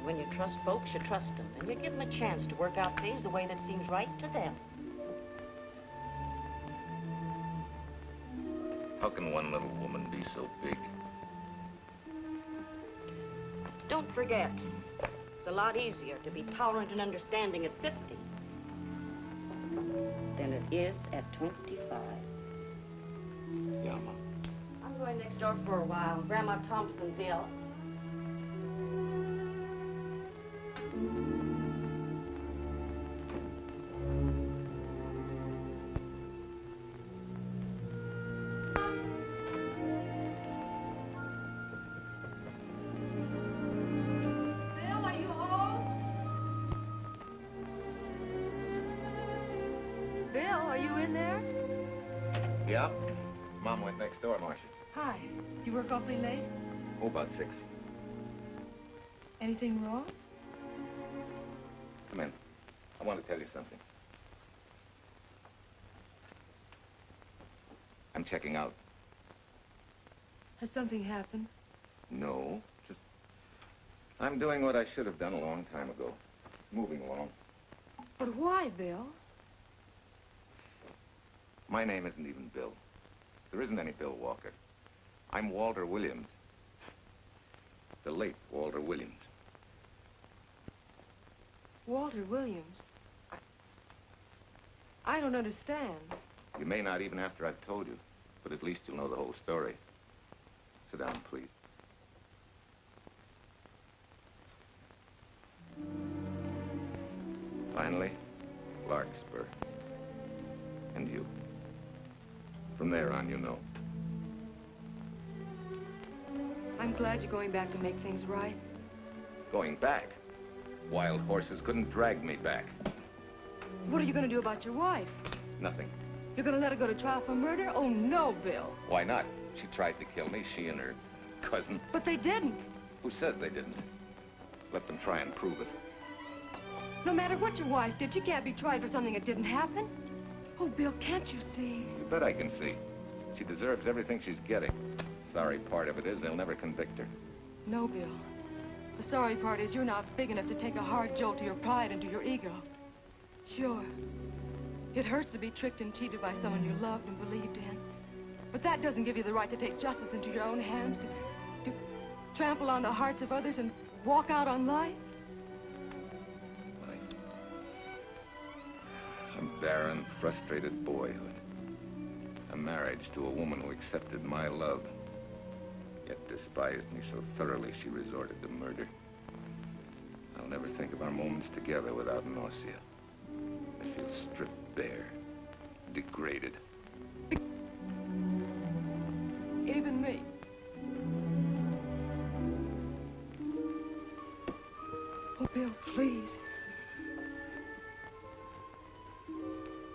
Q: When you trust folks, you trust them, and you give them a chance to work out things the way that seems right to them.
D: How can one little woman be so big?
Q: Don't forget, it's a lot easier to be tolerant and understanding at 50 than it is at 25.
D: Yeah, Mom.
Q: I'm going next door for a while. Grandma Thompson's ill.
A: Bill, are you home? Bill, are you in there?
D: Yeah? Mom went next door, Marcia.
A: Hi. Do you work awfully late?
D: Oh, about 6.
A: Anything wrong?
D: Come in. I want to tell you something. I'm checking out.
A: Has something happened?
D: No, just... I'm doing what I should have done a long time ago. Moving along.
A: But why, Bill?
D: My name isn't even Bill. There isn't any Bill Walker. I'm Walter Williams. The late Walter Williams.
A: Walter Williams? I don't understand.
D: You may not even after I've told you, but at least you'll know the whole story. Sit down, please. Finally, Larkspur. And you. From there on, you know.
A: I'm glad you're going back to make things right.
D: Going back? Wild horses couldn't drag me back.
A: What are you going to do about your wife?
D: Nothing.
A: You're going to let her go to trial for murder? Oh, no, Bill.
D: Why not? She tried to kill me, she and her cousin.
A: But they didn't.
D: Who says they didn't? Let them try and prove it.
A: No matter what your wife did, she can't be tried for something that didn't happen. Oh, Bill, can't you see?
D: You bet I can see. She deserves everything she's getting. Sorry part of it is they'll never convict her.
A: No, Bill. The sorry part is you're not big enough to take a hard jolt to your pride and to your ego. Sure. It hurts to be tricked and cheated by someone you loved and believed in. But that doesn't give you the right to take justice into your own hands, to trample on the hearts of others and walk out on life.
D: A barren, frustrated boyhood. A marriage to a woman who accepted my love, yet despised me so thoroughly she resorted to murder. I'll never think of our moments together without nausea. I feel stripped bare, degraded.
A: Even me. Oh, Bill, please.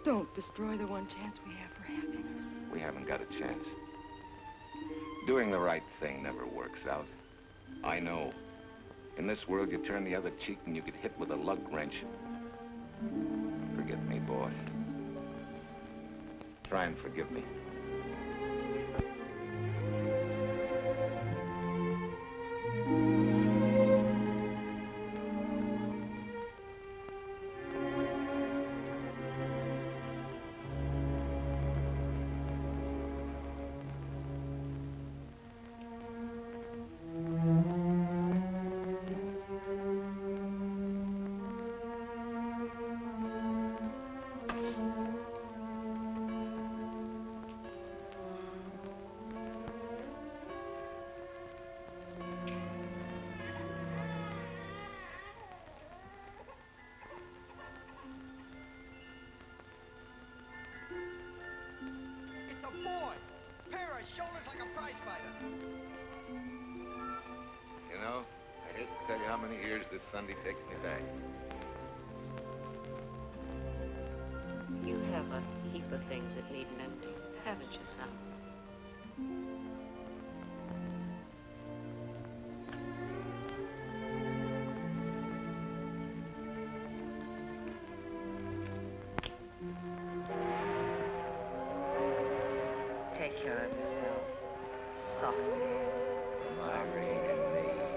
A: Don't destroy the one chance we have for happiness.
D: We haven't got a chance. Doing the right thing never works out. I know. In this world, you turn the other cheek and you get hit with a lug wrench. Forget me, boss. Try and forgive me.
J: like a prize fighter.
D: You know, I hate to tell you how many years this Sunday takes me back.
Q: You have a heap of things that need mending, haven't you, son?
H: Take care of yourself. Soft again.
B: Irene.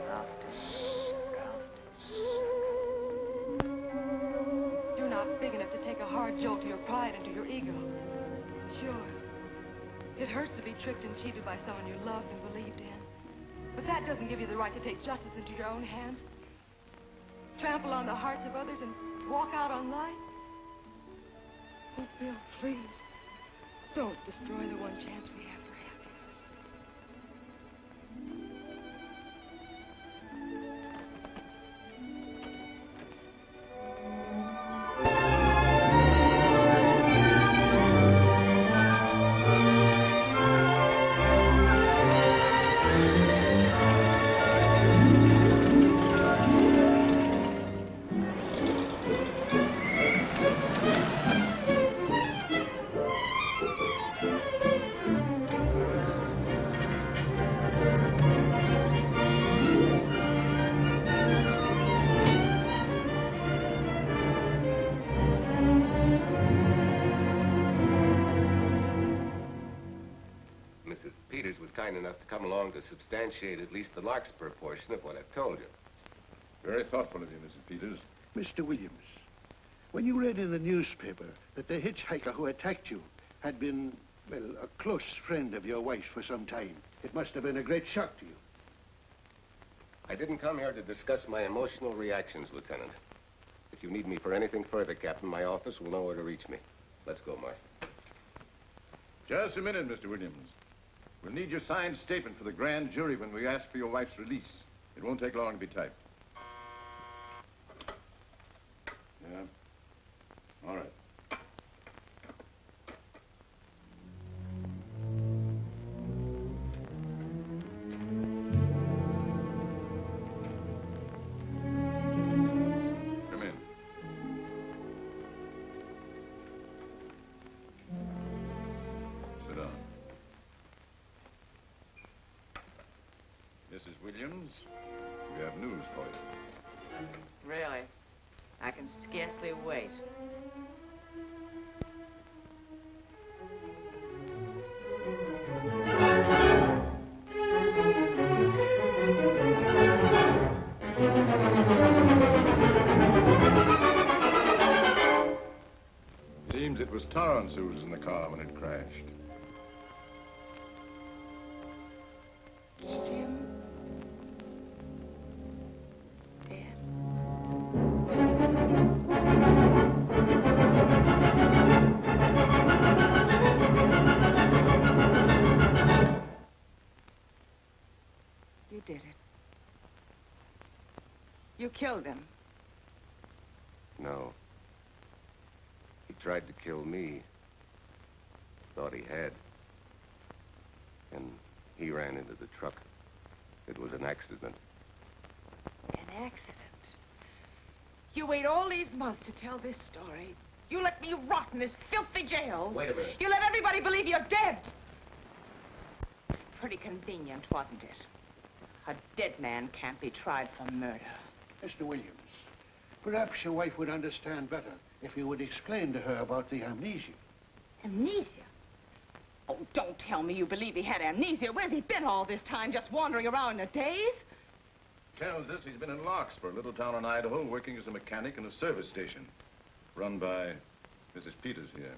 H: Soft
A: You're not big enough to take a hard jolt to your pride and to your ego. Sure. It hurts to be tricked and cheated by someone you loved and believed in. But that doesn't give you the right to take justice into your own hands. Trample on the hearts of others and walk out on life. Oh, Bill, please. Don't destroy the one chance we have for happiness.
K: Mrs. Peters was kind enough to come along to substantiate at least the Larkspur portion of what I've told you.
D: Very thoughtful of you, Mrs. Peters.
M: Mr. Williams, when you read in the newspaper that the hitchhiker who attacked you had been, well, a close friend of your wife's for some time, it must have been a great shock to you.
K: I didn't come here to discuss my emotional reactions, Lieutenant. If you need me for anything further, Captain, my office will know where to reach me. Let's go, Mark.
D: Just a minute, Mr. Williams. We'll need your signed statement for the grand jury when we ask for your wife's release. It won't take long to be typed. Yeah. All right. Come in. Sit down. Mrs. Williams, we have news for you.
H: Really? I can scarcely wait.
D: Seems it was Torrance who was in the car when it crashed.
A: Jim? You did it. You killed him.
K: No. He tried to kill me. Thought he had. And he ran into the truck. It was an accident.
H: An accident? You wait all these months to tell this story. You let me rot in this filthy jail.
K: Wait a minute.
H: You let everybody believe you're dead. Pretty convenient, wasn't it? A dead man can't be tried for murder.
M: Mr. Williams, perhaps your wife would understand better if you would explain to her about the amnesia.
H: Amnesia? Oh, don't tell me you believe he had amnesia. Where's he been all this time, just wandering around in a daze?
D: Tells us he's been in Larkspur, a little town in Idaho, working as a mechanic in a service station. Run by Mrs. Peters here.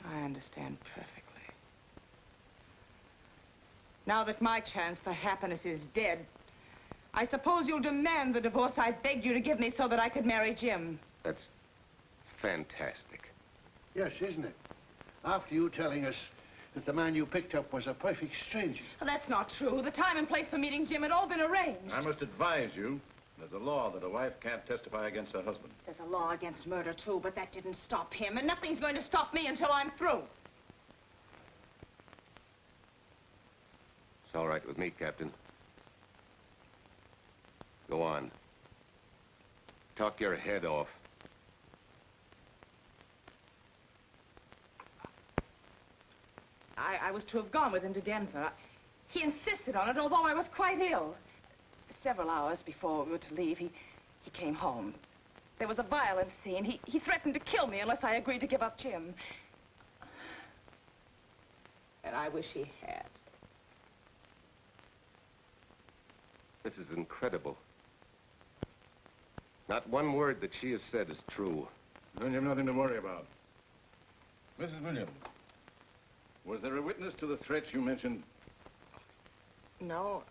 H: I understand perfectly. Now that my chance for happiness is dead, I suppose you'll demand the divorce I begged you to give me so that I could marry Jim.
K: That's fantastic.
M: Yes, isn't it? After you telling us that the man you picked up was a perfect stranger.
H: Well, that's not true. The time and place for meeting Jim had all been arranged.
D: I must advise you There's a law that a wife can't testify against her husband.
H: There's a law against murder, too, but that didn't stop him, and nothing's going to stop me until I'm through.
K: It's all right with me, Captain. Go on. Talk your head off.
H: I was to have gone with him to Denver. He insisted on it, although I was quite ill. Several hours before we were to leave, he came home. There was a violent scene. He threatened to kill me unless I agreed to give up Jim. And I wish he had.
K: This is incredible. Not one word that she has said is true.
D: Then you have nothing to worry about. Mrs. Williams, was there a witness to the threats you mentioned?
H: No.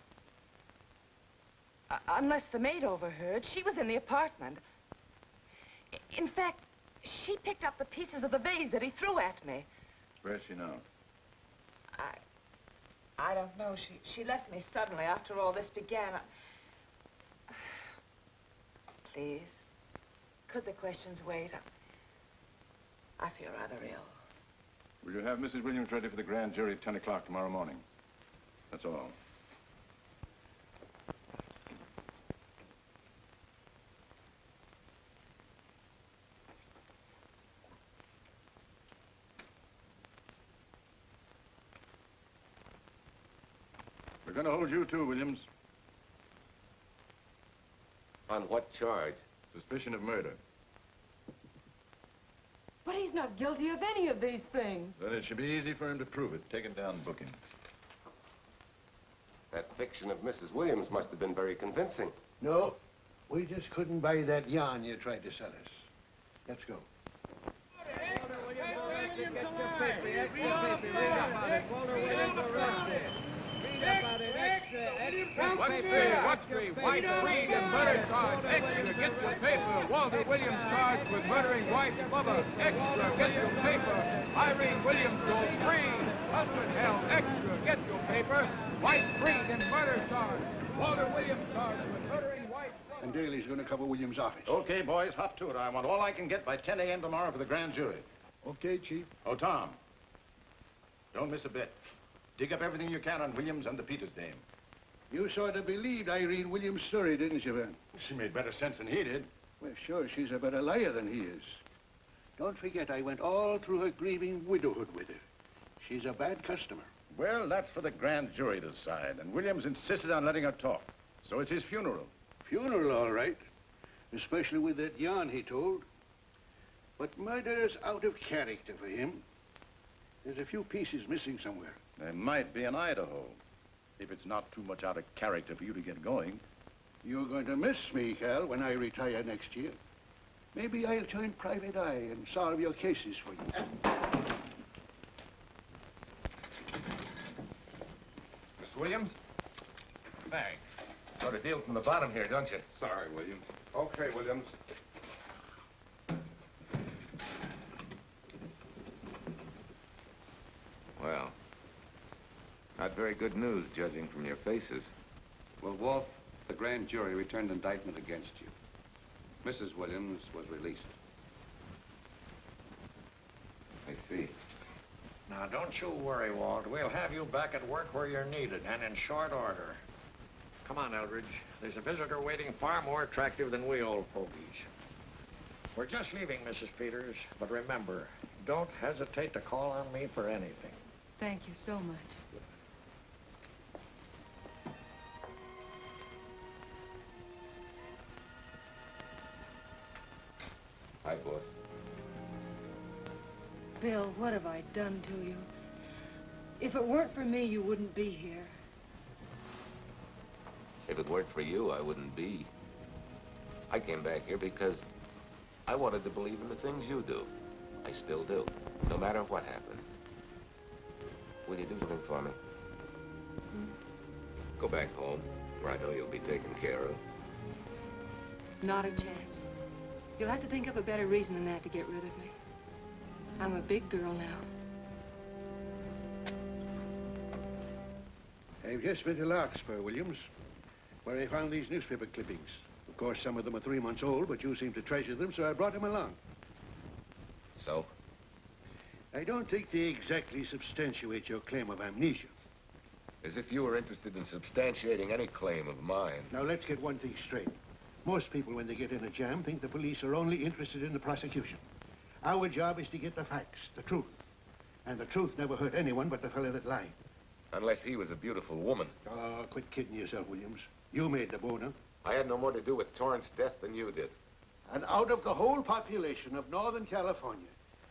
H: Unless the maid overheard. She was in the apartment. In fact, she picked up the pieces of the vase that he threw at me.
D: Where is she now?
H: I don't know. She left me suddenly after all this began. Please, could the questions wait? I feel rather ill.
D: Will you have Mrs. Williams ready for the grand jury at 10 o'clock tomorrow morning? That's all. We're going to hold you too, Williams.
K: On what charge?
D: Suspicion of murder.
A: But he's not guilty of any of these things.
D: Then it should be easy for him to prove it. Take it down and book him.
K: That fiction of Mrs. Williams must have been very convincing.
M: No, we just couldn't buy that yarn you tried to sell us. Let's go.
U: What's the wife freed and murder charge? Extra, get your paper. Walter Williams charged with murdering wife Bubba. Extra, get your paper. Irene Williams goes free. Husband held. Extra, get your paper. Wife freed and murder charge. Walter Williams charged with murdering wife Bubba.
M: And Daly's going to cover Williams' office.
D: Okay, boys, hop to it. I want all I can get by 10 a.m. tomorrow for the grand jury.
N: Okay, Chief.
D: Oh, Tom, don't miss a bit. Dig up everything you can on Williams and the Peters dame.
M: You sort of believed Irene Williams' story, didn't you, Ben?
D: She made better sense than he did.
M: Well, sure, she's a better liar than he is. Don't forget, I went all through her grieving widowhood with her. She's a bad customer.
D: Well, that's for the grand jury to decide, and Williams insisted on letting her talk. So it's his funeral.
M: Funeral, all right. Especially with that yarn he told. But murder's out of character for him. There's a few pieces missing somewhere.
D: There might be in Idaho, if it's not too much out of character for you to get going.
M: You're going to miss me, Cal, when I retire next year. Maybe I'll join Private Eye and solve your cases for you.
K: Miss Williams? Thanks. Sort of deal from the bottom here, don't you? Sorry, Williams. Okay, Williams. Well, not very good news, judging from your faces.
E: Well, Walt, the grand jury returned indictment against you. Mrs. Williams was released.
K: I see.
C: Now, don't you worry, Walt. We'll have you back at work where you're needed, and in short order. Come on, Eldridge. There's a visitor waiting far more attractive than we old fogies. We're just leaving, Mrs. Peters, but remember, don't hesitate to call on me for anything.
A: Thank you so much.
K: Hi, boss.
A: Bill, what have I done to you? If it weren't for me, you wouldn't be here.
K: If it weren't for you, I wouldn't be. I came back here because I wanted to believe in the things you do. I still do, no matter what happened. Will you do something for me? Go back home, where I know you'll be taken care of.
A: Not a chance. You'll have to think of a better reason than that to get rid of me. I'm a big girl now.
M: I've just been to Larkspur, Williams, where I found these newspaper clippings. Of course, some of them are 3 months old, but you seem to treasure them, so I brought them along.
K: So?
M: I don't think they exactly substantiate your claim of amnesia.
K: As if you were interested in substantiating any claim of mine.
M: Now, let's get one thing straight. Most people, when they get in a jam, think the police are only interested in the prosecution. Our job is to get the facts, the truth. And the truth never hurt anyone but the fellow that lied.
K: Unless he was a beautiful woman.
M: Oh, quit kidding yourself, Williams. You made the boner.
K: I had no more to do with Torrance's death than you did.
M: And out of the whole population of Northern California,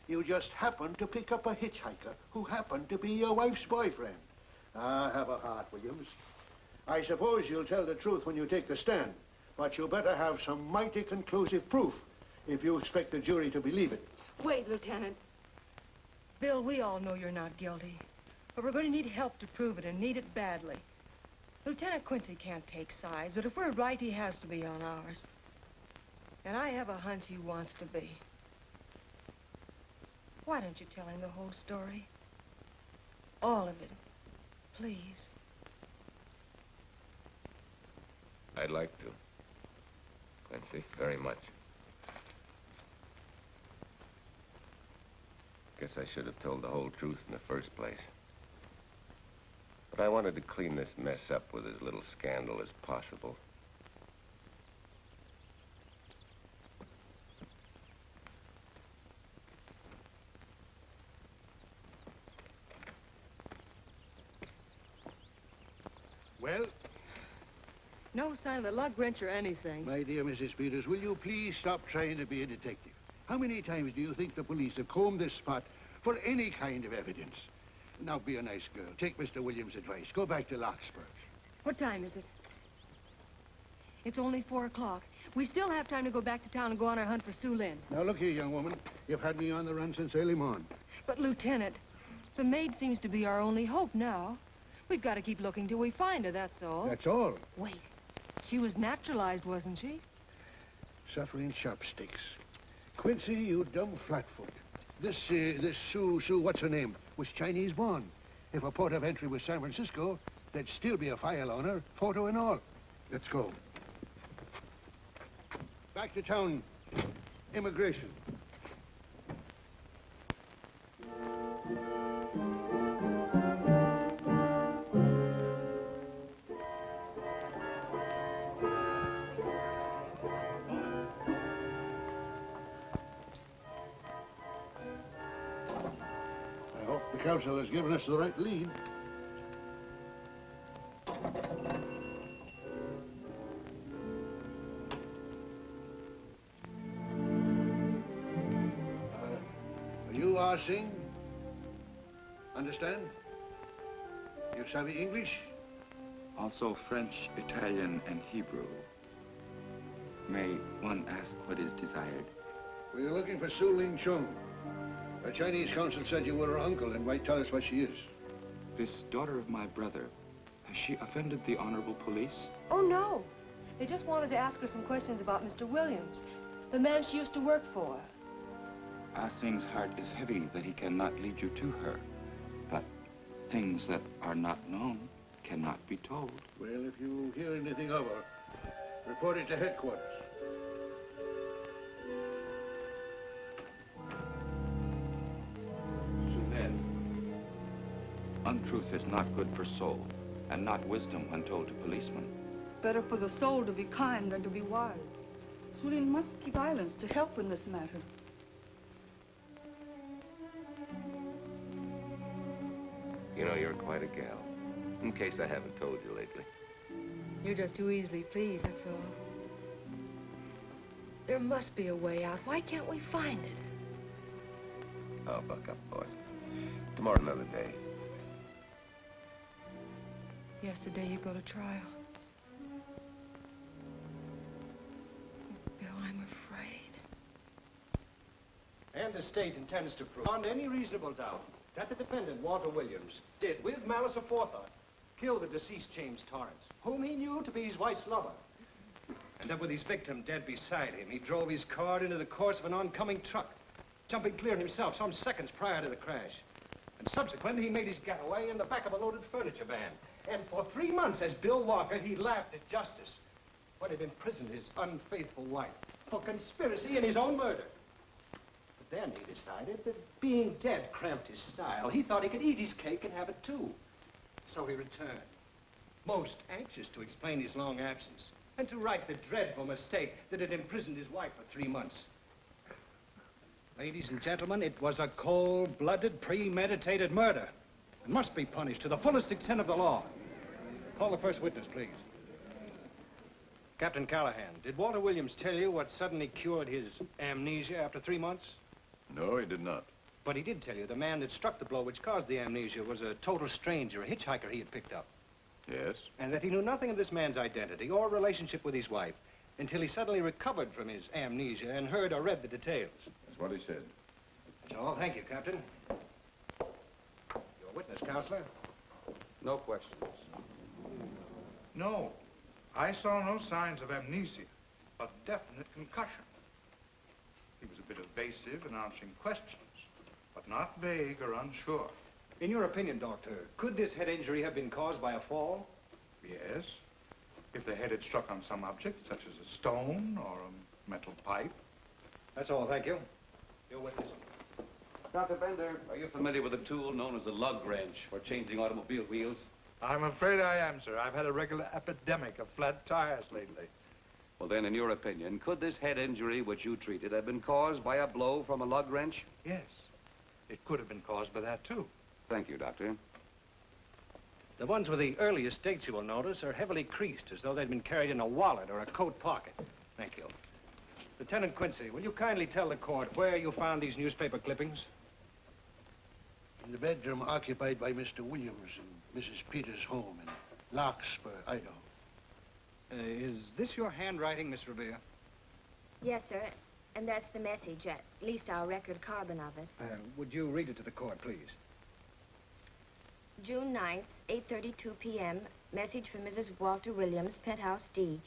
M: you just happened to pick up a hitchhiker who happened to be your wife's boyfriend. Ah, have a heart, Williams. I suppose you'll tell the truth when you take the stand, but you better have some mighty conclusive proof if you expect the jury to believe it.
A: Wait, Lieutenant. Bill, we all know you're not guilty, but we're going to need help to prove it, and need it badly. Lieutenant Quincy can't take sides, but if we're right, he has to be on ours. And I have a hunch he wants to be. Why don't you tell him the whole story? All of it. Please.
K: I'd like to. Quincy, very much. Guess I should have told the whole truth in the first place. But I wanted to clean this mess up with as little scandal as possible.
M: Well?
A: No sign of the lug wrench or anything.
M: My dear Mrs. Peters, will you please stop trying to be a detective? How many times do you think the police have combed this spot for any kind of evidence? Now, be a nice girl. Take Mr. Williams' advice. Go back to Larkspur.
A: What time is it? It's only 4 o'clock. We still have time to go back to town and go on our hunt for Sue Lynn.
M: Now, look here, young woman. You've had me on the run since early morning.
A: But, Lieutenant, the maid seems to be our only hope now. We've got to keep looking till we find her, that's all.
M: That's all?
A: Wait. She was naturalized, wasn't she?
M: Suffering chopsticks. Quincy, you dumb flatfoot. This Sue, what's her name, was Chinese born. If a port of entry was San Francisco, there'd still be a file on her, photo and all. Let's go. Back to town. Immigration. I hope the council has given us the right lead. You are sing? Understand? You savvy English?
I: Also French, Italian, and Hebrew. May one ask what is desired?
M: We're looking for Su Ling Chung. The Chinese consul said you were her uncle and might tell us what she is.
I: This daughter of my brother, has she offended the honorable police?
A: Oh, no. They just wanted to ask her some questions about Mr. Williams, the man she used to work for.
I: Ah Sing's heart is heavy that he cannot lead you to her. But things that are not known cannot be told.
M: Well, if you hear anything of her, report it to headquarters.
I: Untruth is not good for soul, and not wisdom when told to policemen.
O: Better for the soul to be kind than to be wise. Su Lin must keep silence to help in this matter.
K: You know, you're quite a gal. In case I haven't told you lately.
A: You're just too easily pleased, that's all. There must be a way out. Why can't we find it?
K: Oh, buck up, boys. Tomorrow, another day.
A: Yesterday you go to trial. Bill, I'm afraid.
J: And the state intends to prove, beyond any reasonable doubt, that the defendant, Walter Williams, did, with malice aforethought, kill the deceased James Torrance, whom he knew to be his wife's lover. And that with his victim dead beside him, he drove his car into the course of an oncoming truck, jumping clear himself some seconds prior to the crash. And subsequently, he made his getaway in the back of a loaded furniture van. And for 3 months, as Bill Walker, he laughed at justice. when he'd imprisoned his unfaithful wife for conspiracy in his own murder. But then he decided that being dead cramped his style. He thought he could eat his cake and have it too. So he returned, most anxious to explain his long absence and to right the dreadful mistake that had imprisoned his wife for 3 months. Ladies and gentlemen, it was a cold-blooded, premeditated murder and must be punished to the fullest extent of the law. Call the first witness, please. Captain Callahan, did Walter Williams tell you what suddenly cured his amnesia after 3 months?
L: No, he did not.
J: But he did tell you the man that struck the blow which caused the amnesia was a total stranger, a hitchhiker he had picked up.
L: Yes?
J: And that he knew nothing of this man's identity or relationship with his wife until he suddenly recovered from his amnesia and heard or read the details.
L: That's what he said.
J: That's all. Thank you, Captain. Your witness, Counselor.
E: No questions.
U: No. I saw no signs of amnesia, but definite concussion. He was a bit evasive in answering questions, but not vague or unsure.
J: In your opinion, Doctor, could this head injury have been caused by a fall?
U: Yes. If the head had struck on some object, such as a stone or a metal pipe.
J: That's all. Thank you. Your witness.
E: Dr. Bender, are you familiar with a tool known as a lug wrench for changing automobile wheels?
U: I'm afraid I am, sir. I've had a regular epidemic of flat tires lately.
E: Well, then, in your opinion, could this head injury which you treated have been caused by a blow from a lug wrench?
U: Yes. It could have been caused by that, too.
E: Thank you, Doctor.
J: The ones with the earliest dates, you will notice, are heavily creased, as though they'd been carried in a wallet or a coat pocket. Thank you. Lieutenant Quincy, will you kindly tell the court where you found these newspaper clippings?
M: In the bedroom occupied by Mr. Williams and Mrs. Peters' home in Larkspur, Idaho.
J: Is this your handwriting, Miss Revere?
V: Yes, sir. And that's the message, at least our record carbon of it.
J: Would you read it to the court, please?
V: June 9th, 8:32 p.m. Message from Mrs. Walter Williams, Penthouse D.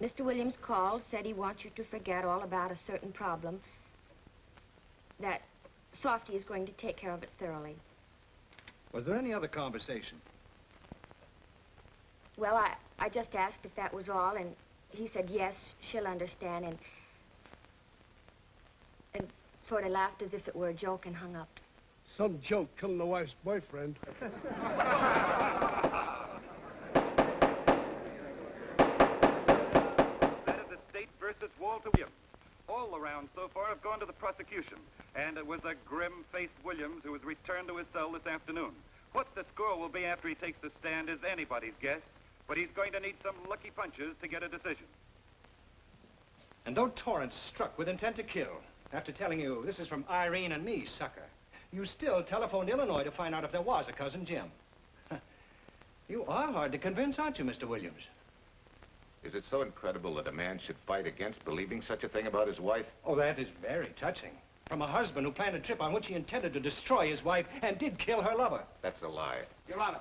V: Mr. Williams called, said he wants you to forget all about a certain problem. That Softy is going to take care of it thoroughly.
J: Was there any other conversation?
V: Well, I just asked if that was all, and he said, yes, she'll understand, and sort of laughed as if it were a joke and hung up.
W: Some joke killing the wife's boyfriend.
X: That is the state versus Walter Williams. All the rounds so far have gone to the prosecution, and it was a grim-faced Williams who was returned to his cell this afternoon. What the score will be after he takes the stand is anybody's guess, but he's going to need some lucky punches to get a decision.
J: And though Torrance struck with intent to kill, after telling you this is from Irene and me, sucker, you still telephoned Illinois to find out if there was a cousin Jim. You are hard to convince, aren't you, Mr. Williams?
D: Is it so incredible that a man should fight against believing such a thing about his wife?
J: Oh, that is very touching. From a husband who planned a trip on which he intended to destroy his wife and did kill her lover.
D: That's a lie.
E: Your Honor,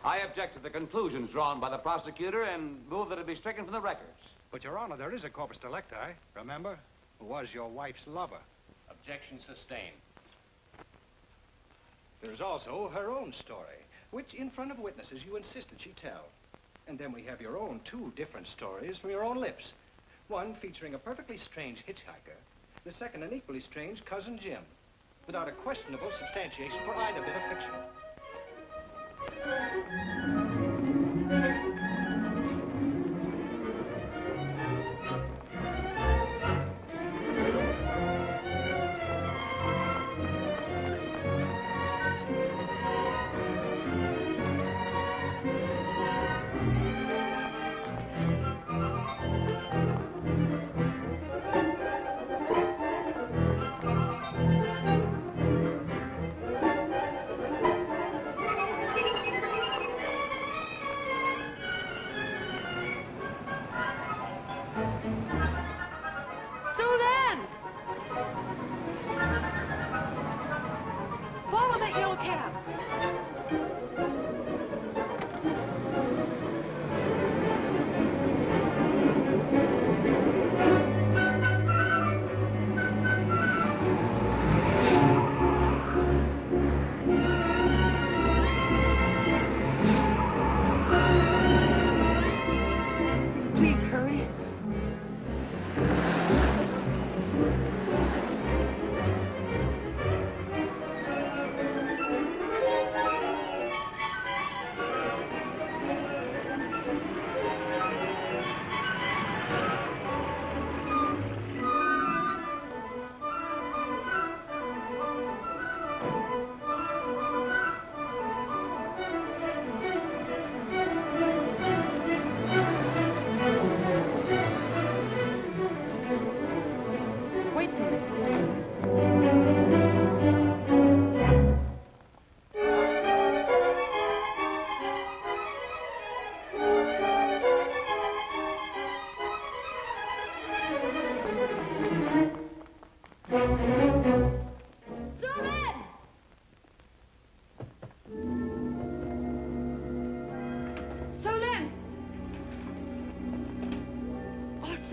E: I object to the conclusions drawn by the prosecutor and move that it be stricken from the records.
J: But, Your Honor, there is a corpus delicti, remember, who was your wife's lover.
T: Objection sustained.
J: There's also her own story, which, in front of witnesses, you insisted she tell. And then we have your own two different stories from your own lips. One featuring a perfectly strange hitchhiker, the second an equally strange cousin Jim, without a questionable substantiation for either bit of fiction.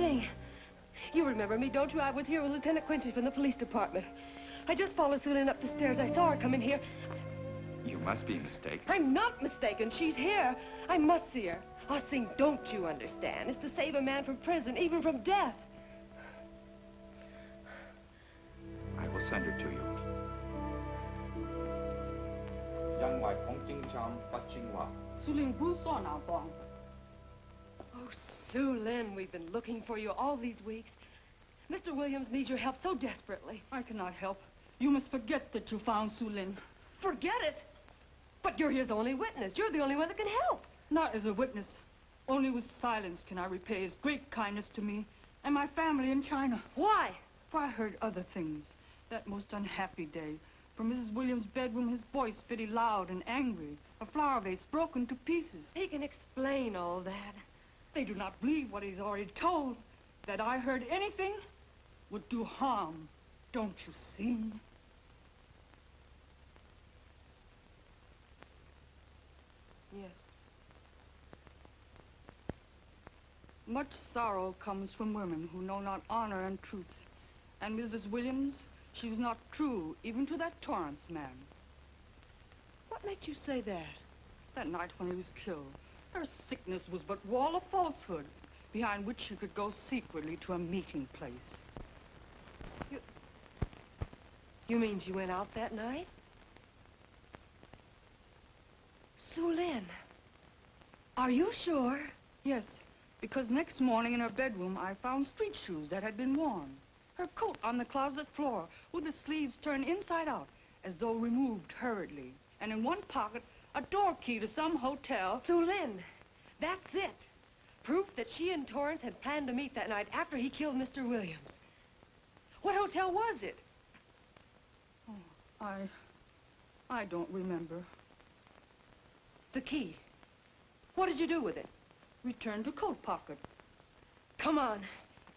A: thing. You remember me, don't you? I was here with Lieutenant Quincy from the police department. I just followed Sue Lynn up the stairs. I saw her come in here.
I: You must be mistaken.
A: I'm not mistaken. She's here. I must see her. Our thing, don't you understand, is to save a man from prison, even from death.
I: I will send her to you.
A: Oh, Sue Lynn, we've been looking for you all these weeks. Mr. Williams needs your help so desperately.
O: I cannot help. You must forget that you found Sue Lynn.
A: Forget it? But you're his only witness. You're the only one that can help.
O: Not as a witness. Only with silence can I repay his great kindness to me and my family in China.
A: Why?
O: For I heard other things. That most unhappy day, from Mrs. Williams' bedroom, his voice very loud and angry. A flower vase broken to pieces.
A: He can explain all that.
O: They do not believe what he's already told. That I heard anything would do harm. Don't you see?
A: Yes.
O: Much sorrow comes from women who know not honor and truth. And Mrs. Williams, she was not true even to that Torrance man.
A: What made you say that?
O: That night when he was killed, her sickness was but wall of falsehood, behind which she could go secretly to a meeting place.
A: You mean she went out that night? Sue Lynn, are you sure?
O: Yes, because next morning in her bedroom I found street shoes that had been worn. Her coat on the closet floor with the sleeves turned inside out as though removed hurriedly. And in one pocket, a door key to some hotel.
A: Sue Lynn, that's it. Proof that she and Torrance had planned to meet that night after he killed Mr. Williams. What hotel was it?
O: Oh, I don't remember.
A: The key. What did you do with it?
O: Returned to coat pocket.
A: Come on.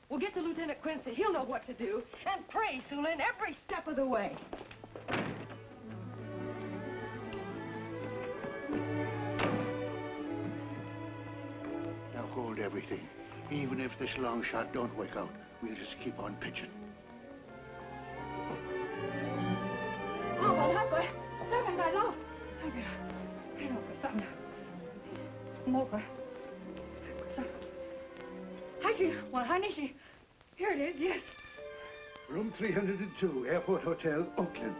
A: We'll get to Lieutenant Quincy. He'll know what to do. And pray, Sue Lynn, every step of the way.
M: Now hold everything. Even if this long shot don't work out, we'll just keep on pitching.
A: Here it is, yes.
M: Room 302, Airport Hotel, Oakland.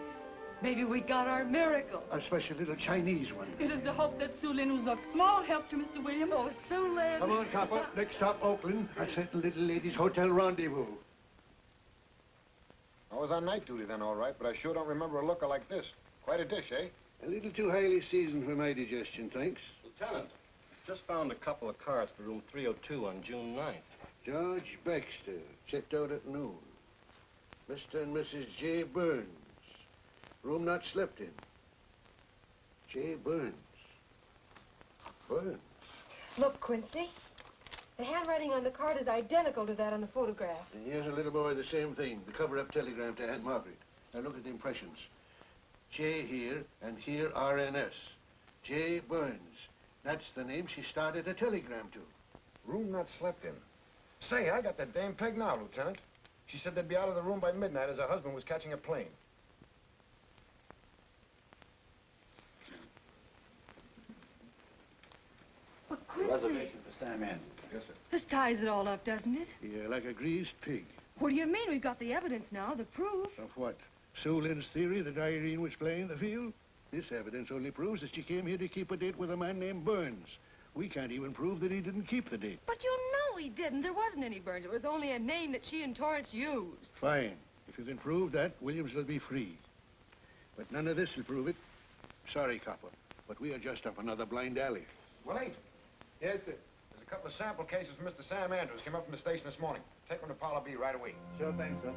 A: Maybe we got our miracle.
M: A special little Chinese one.
O: It is to hope that Sue Lynn was of small help to Mr. Williams.
A: Oh, Sue Lynn.
M: Come on, copper. Next stop, Oakland. A certain little lady's hotel rendezvous.
L: I was on night duty then, all right, but I sure don't remember a looker like this. Quite a dish, eh?
M: A little too highly seasoned for my digestion, thanks.
T: Lieutenant, just found a couple of cars for room 302 on June 9th.
M: George Baxter, checked out at noon. Mr. and Mrs. J. Burns. Room not slept in. J. Burns. Burns.
A: Look, Quincy. The handwriting on the card is identical to that on the photograph.
M: And here's a little boy, the same thing. The cover-up telegram to Aunt Margaret. Now look at the impressions. J here, and here RNS. J. Burns. That's the name she started a telegram to.
L: Room not slept in. Say, I got that dame pegged now, Lieutenant. She said they'd be out of the room by midnight as her husband was catching a plane.
A: But Quincy...
J: Reservation for Sam Andrews.
L: Yes, sir.
A: This ties it all up, doesn't it?
M: Yeah, like a greased pig.
A: What do you mean? We've got the evidence now, the proof.
M: Of what? Sue Lynn's theory that Irene was playing the field? This evidence only proves that she came here to keep a date with a man named Burns. We can't even prove that he didn't keep the date.
A: But you know he didn't. There wasn't any Burns. It was only a name that she and Torrance used.
M: Fine. If you can prove that, Williams will be free. But none of this will prove it. Sorry, copper, but we are just up another blind alley.
L: Well, ain't.
J: Yes, sir.
L: There's a couple of sample cases from Mr. Sam Andrews came up from the station this morning. Take them to Parlor B right away.
J: Sure thing, sir.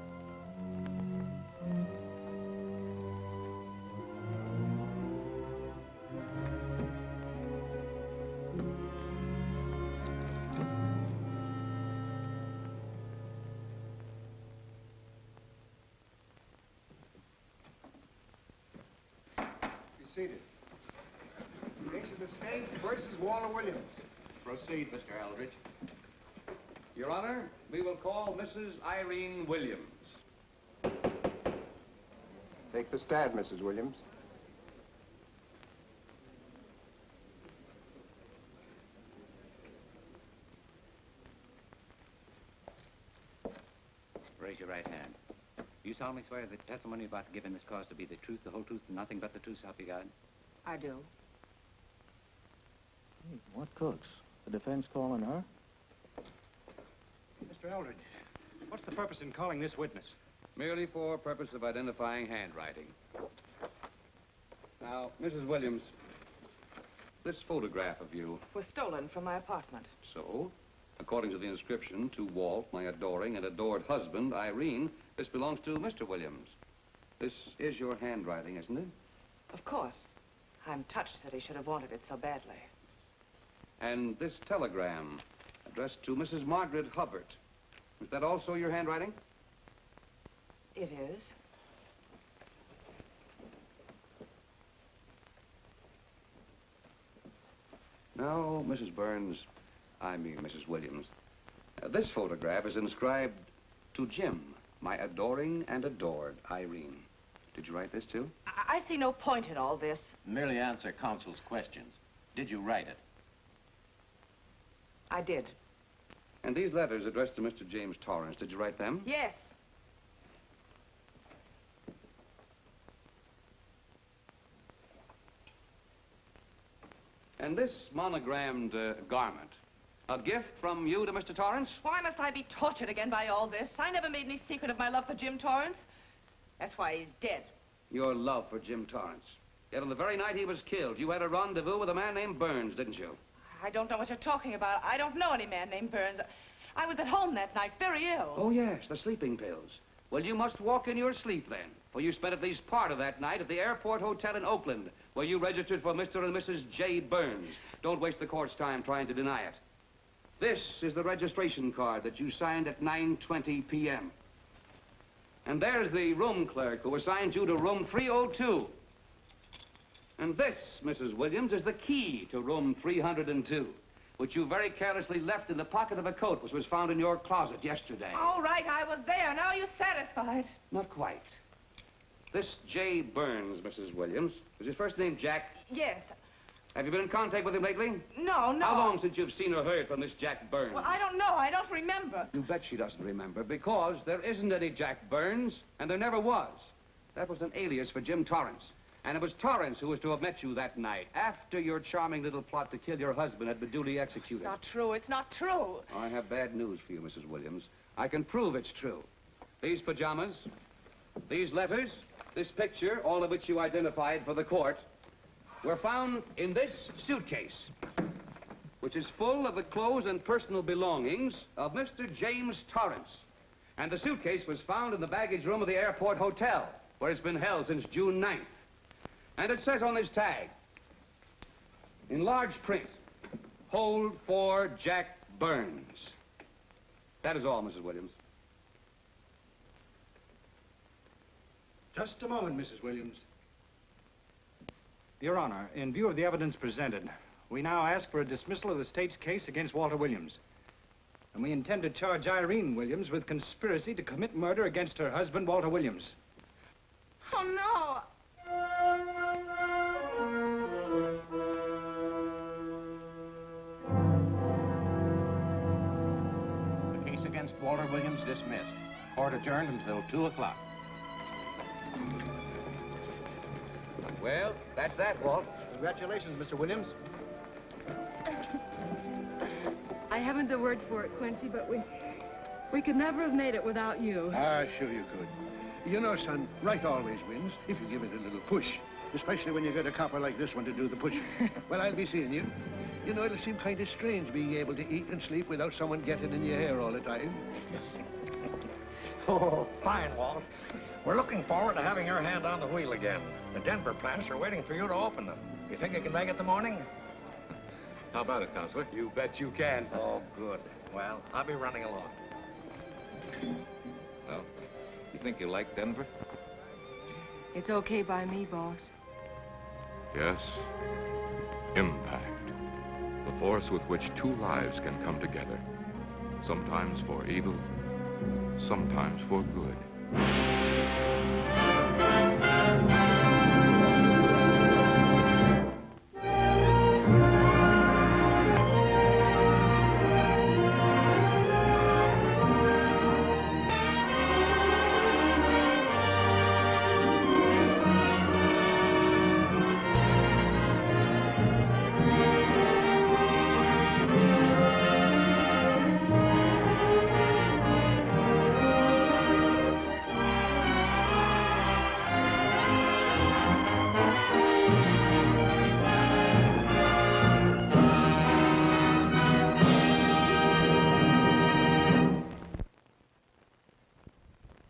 K: Seated. Case of the state versus Walter Williams.
T: Proceed, Mr. Aldridge.
E: Your Honor, we will call Mrs. Irene Williams.
L: Take the stand, Mrs. Williams.
G: Raise your right hand. Do you solemnly swear that the testimony you're about to give in this cause to be the truth, the whole truth, and nothing but the truth, so help you God?
H: I do.
P: Hey, what cooks? The defense calling her?
J: Mr. Eldridge, what's the purpose in calling this witness?
E: Merely for purpose of identifying handwriting. Now, Mrs. Williams, this photograph of you...
H: Was stolen from my apartment.
E: So, according to the inscription, to Walt, my adoring and adored husband, Irene, this belongs to Mr. Williams. This is your handwriting, isn't it?
H: Of course. I'm touched that he should have wanted it so badly.
E: And this telegram, addressed to Mrs. Margaret Hubbard. Is that also your handwriting?
H: It is.
E: Now, Mrs. Burns, I mean Mrs. Williams, this photograph is inscribed to Jim, my adoring and adored Irene. Did you write this, too?
H: I see no point in all this.
G: Merely answer counsel's questions. Did you write it?
H: I did.
E: And these letters addressed to Mr. James Torrance, did you write them?
H: Yes.
E: And this monogrammed garment, a gift from you to Mr. Torrance?
H: Why must I be tortured again by all this? I never made any secret of my love for Jim Torrance. That's why he's dead.
E: Your love for Jim Torrance. Yet on the very night he was killed, you had a rendezvous with a man named Burns, didn't you?
H: I don't know what you're talking about. I don't know any man named Burns. I was at home that night, very ill.
E: Oh, yes, the sleeping pills. Well, you must walk in your sleep, then. For you spent at least part of that night at the Airport Hotel in Oakland, where you registered for Mr. and Mrs. J. Burns. Don't waste the court's time trying to deny it. This is the registration card that you signed at 9:20 p.m. And there's the room clerk who assigned you to room 302. And this, Mrs. Williams, is the key to room 302, which you very carelessly left in the pocket of a coat which was found in your closet yesterday.
H: All right, I was there. Now you're satisfied.
E: Not quite. This J. Burns, Mrs. Williams, is his first name Jack?
H: Yes.
E: Have you been in contact with him lately?
H: No.
E: How long since you've seen or heard from this Jack Burns?
H: Well, I don't know. I don't remember.
E: You bet she doesn't remember, because there isn't any Jack Burns, and there never was. That was an alias for Jim Torrance. And it was Torrance who was to have met you that night, after your charming little plot to kill your husband had been duly executed.
H: It's not true. It's not true.
E: I have bad news for you, Mrs. Williams. I can prove it's true. These pajamas, these letters, this picture, all of which you identified for the court, were found in this suitcase, which is full of the clothes and personal belongings of Mr. James Torrance. And the suitcase was found in the baggage room of the Airport Hotel, where it's been held since June 9th. And it says on this tag, in large print, hold for Jack Burns. That is all, Mrs. Williams.
J: Just a moment, Mrs. Williams. Your Honor, in view of the evidence presented, we now ask for a dismissal of the state's case against Walter Williams. And we intend to charge Irene Williams with conspiracy to commit murder against her husband, Walter Williams.
H: Oh, no.
I: The case against Walter Williams dismissed. Court adjourned until 2 o'clock.
E: Well, that's that, Walt.
J: Congratulations, Mr. Williams.
A: I haven't the words for it, Quincy, but we could never have made it without you.
M: Ah, sure you could. You know, son, right always wins if you give it a little push. Especially when you get a copper like this one to do the pushing. Well, I'll be seeing you. You know, it'll seem kind of strange being able to eat and sleep without someone getting in your hair all the time.
C: Oh, fine, Walt. We're looking forward to having your hand on the wheel again. The Denver plants are waiting for you to open them. You think you can make it in the morning?
D: How about it, Counselor?
E: You bet you can.
C: Oh, good. Well, I'll be running along.
D: Well, you think you like Denver?
A: It's okay by me, boss.
R: Yes. Impact. The force with which two lives can come together. Sometimes for evil, sometimes for good.